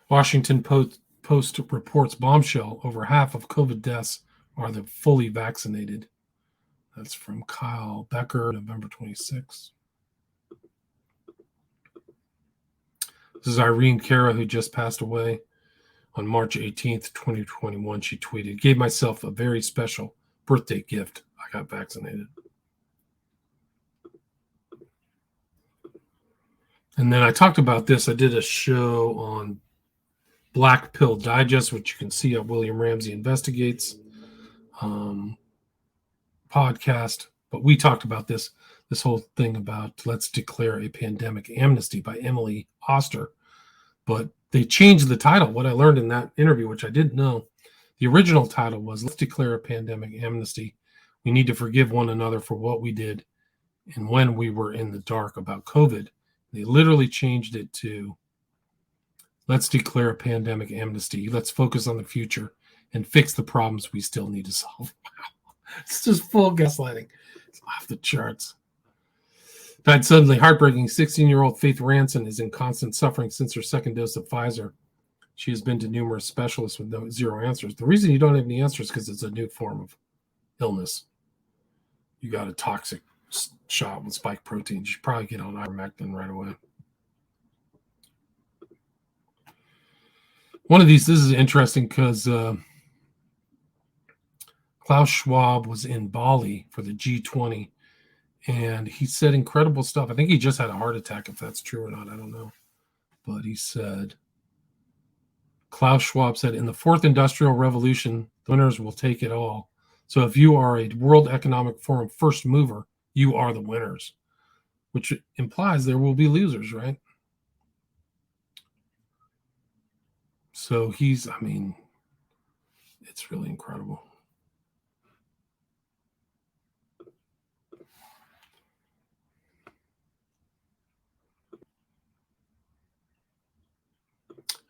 Washington Post reports bombshell. Over half of COVID deaths are the fully vaccinated. That's from Kyle Becker, November 26. This is Irene Cara, who just passed away on March 18th, 2021. She tweeted, "Gave myself a very special birthday gift. I got vaccinated." And then I talked about this. I did a show on Black Pill Digest, which you can see at William Ramsey Investigates podcast. But we talked about this whole thing about let's declare a pandemic amnesty by Emily Oster. But they changed the title. What I learned in that interview, which I didn't know, the original title was let's declare a pandemic amnesty. We need to forgive one another for what we did and when we were in the dark about COVID. They literally changed it to let's declare a pandemic amnesty. Let's focus on the future and fix the problems we still need to solve. It's just full gaslighting. It's off the charts. Died suddenly, heartbreaking. 16-year-old Faith Ranson is in constant suffering since her second dose of Pfizer. She has been to numerous specialists with zero answers. The reason you don't have any answers is because it's a new form of illness. You got a toxic shot with spike proteins. You should probably get on ivermectin right away. One of these, this is interesting because Klaus Schwab was in Bali for the G20, and he said incredible stuff. I think he just had a heart attack, if that's true or not, I don't know. But he said, Klaus Schwab said, in the fourth industrial revolution, the winners will take it all. So if you are a World Economic Forum first mover, you are the winners, which implies there will be losers, right? So it's really incredible.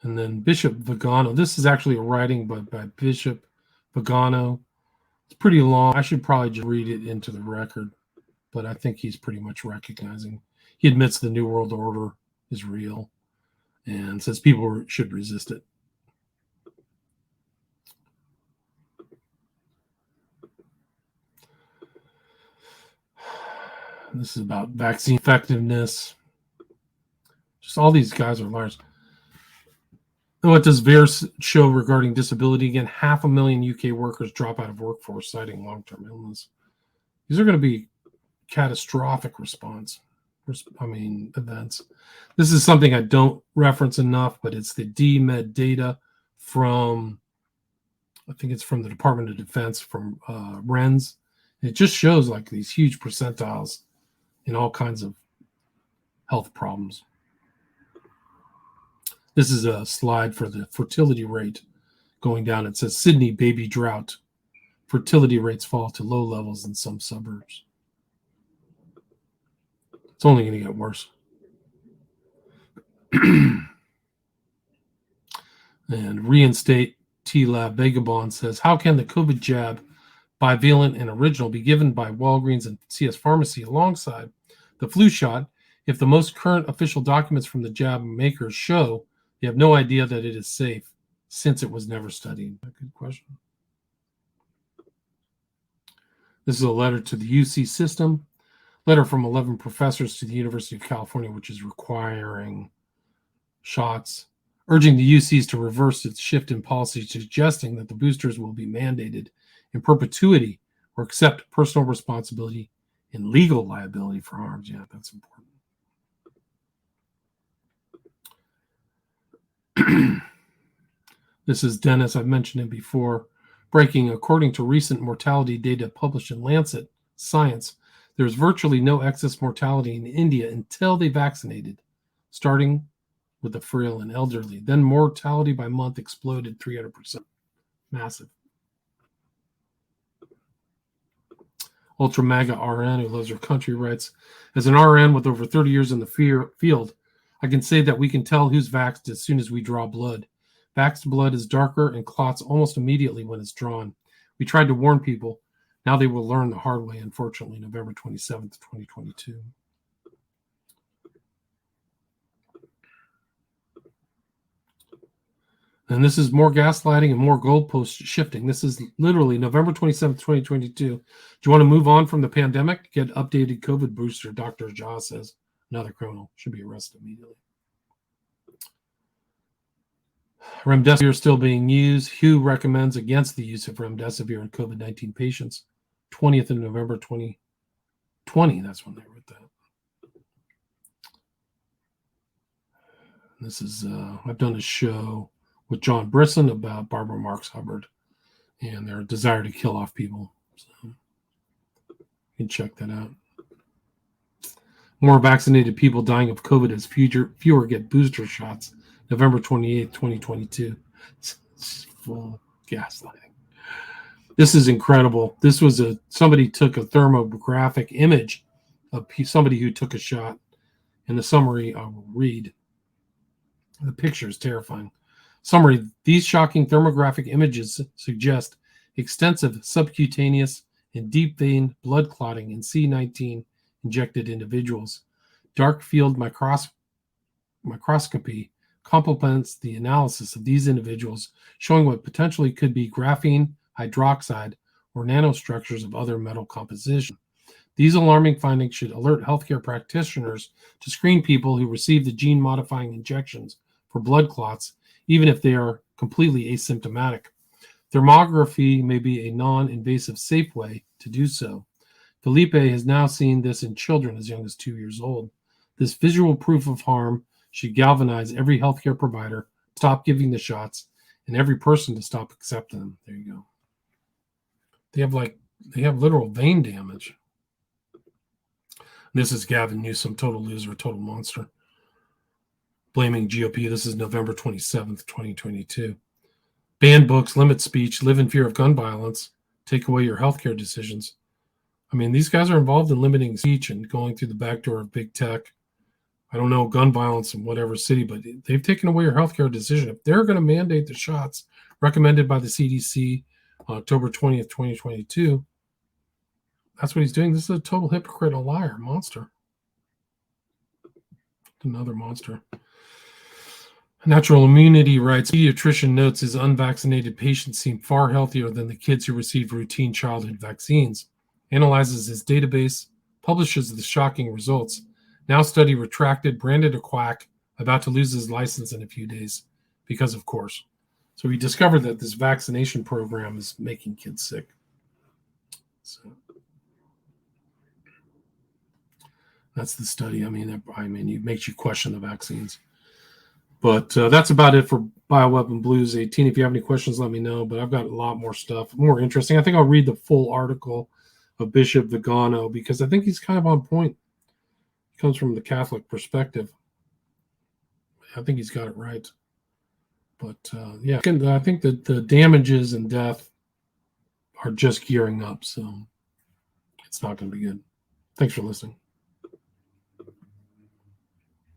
And then Bishop Vigano. This is actually a writing by Bishop Vigano. It's pretty long. I should probably just read it into the record, but I think he's pretty much recognizing. He admits the New World Order is real and says people should resist it. This is about vaccine effectiveness. Just all these guys are liars. What does VAERS show regarding disability? Again, 500,000 UK workers drop out of workforce citing long-term illness. These are going to be catastrophic events. This is something I don't reference enough, but it's the DMED data from, I think it's from the Department of Defense, from RENS. It just shows like these huge percentiles in all kinds of health problems. This is a slide for the fertility rate going down. It says Sydney baby drought. Fertility rates fall to low levels in some suburbs. It's only going to get worse. And Reinstate T-Lab Vagabond says, how can the COVID jab, bivalent and original, be given by Walgreens and CS Pharmacy alongside the flu shot if the most current official documents from the jab makers show they have no idea that it is safe since it was never studied? Good question. This is a letter to the UC system, letter from 11 professors to the University of California, which is requiring shots, urging the UCs to reverse its shift in policy, suggesting that the boosters will be mandated in perpetuity or accept personal responsibility and legal liability for harms. Yeah, that's important. This is Dennis. I've mentioned it before. Breaking, according to recent mortality data published in Lancet Science, there's virtually no excess mortality in India until they vaccinated, starting with the frail and elderly. Then mortality by month exploded 300%. Massive. Ultra MAGA RN, who loves her country, writes, as an RN with over 30 years in the field, I can say that we can tell who's vaxxed as soon as we draw blood. Vaxxed blood is darker and clots almost immediately when it's drawn. We tried to warn people. Now they will learn the hard way, unfortunately, November 27th, 2022. And this is more gaslighting and more goalpost shifting. This is literally November 27th, 2022. Do you want to move on from the pandemic? Get updated COVID booster, Dr. Jha says. Another criminal should be arrested immediately. Remdesivir is still being used. WHO recommends against the use of remdesivir in COVID-19 patients. 20th of November 2020. That's when they wrote that. This is, I've done a show with John Brisson about Barbara Marx Hubbard and their desire to kill off people. So you can check that out. More vaccinated people dying of COVID as fewer get booster shots. November 28th, 2022. It's full gaslighting. This is incredible. This was somebody took a thermographic image of somebody who took a shot. In the summary, I will read. The picture is terrifying. Summary, these shocking thermographic images suggest extensive subcutaneous and deep vein blood clotting in C19 injected individuals. Dark field microscopy complements the analysis of these individuals, showing what potentially could be graphene, hydroxide, or nanostructures of other metal composition. These alarming findings should alert healthcare practitioners to screen people who receive the gene-modifying injections for blood clots, even if they are completely asymptomatic. Thermography may be a non-invasive, safe way to do so. Felipe has now seen this in children as young as 2 years old. This visual proof of harm should galvanize every healthcare provider to stop giving the shots and every person to stop accepting them. There you go. They have literal vein damage. This is Gavin Newsom, total loser, total monster. Blaming GOP. This is November 27th, 2022. Ban books, limit speech, live in fear of gun violence, take away your healthcare decisions. I mean, these guys are involved in limiting speech and going through the back door of big tech. I don't know, gun violence in whatever city, but they've taken away your healthcare decision. If they're going to mandate the shots recommended by the CDC on October 20th, 2022, that's what he's doing. This is a total hypocrite, a liar, monster. Another monster. Natural Immunity writes, pediatrician notes his unvaccinated patients seem far healthier than the kids who received routine childhood vaccines. Analyzes his database, publishes the shocking results. Now study retracted, branded a quack, about to lose his license in a few days because of course. So he discovered that this vaccination program is making kids sick. So that's the study. I mean, it makes you question the vaccines. But that's about it for Bioweapon Blues 18. If you have any questions, let me know. But I've got a lot more stuff, more interesting. I think I'll read the full article of Bishop Vigano, because I think he's kind of on point. He comes from the Catholic perspective. I think he's got it right. But yeah, I think that the damages and death are just gearing up, so it's not going to be good. Thanks for listening.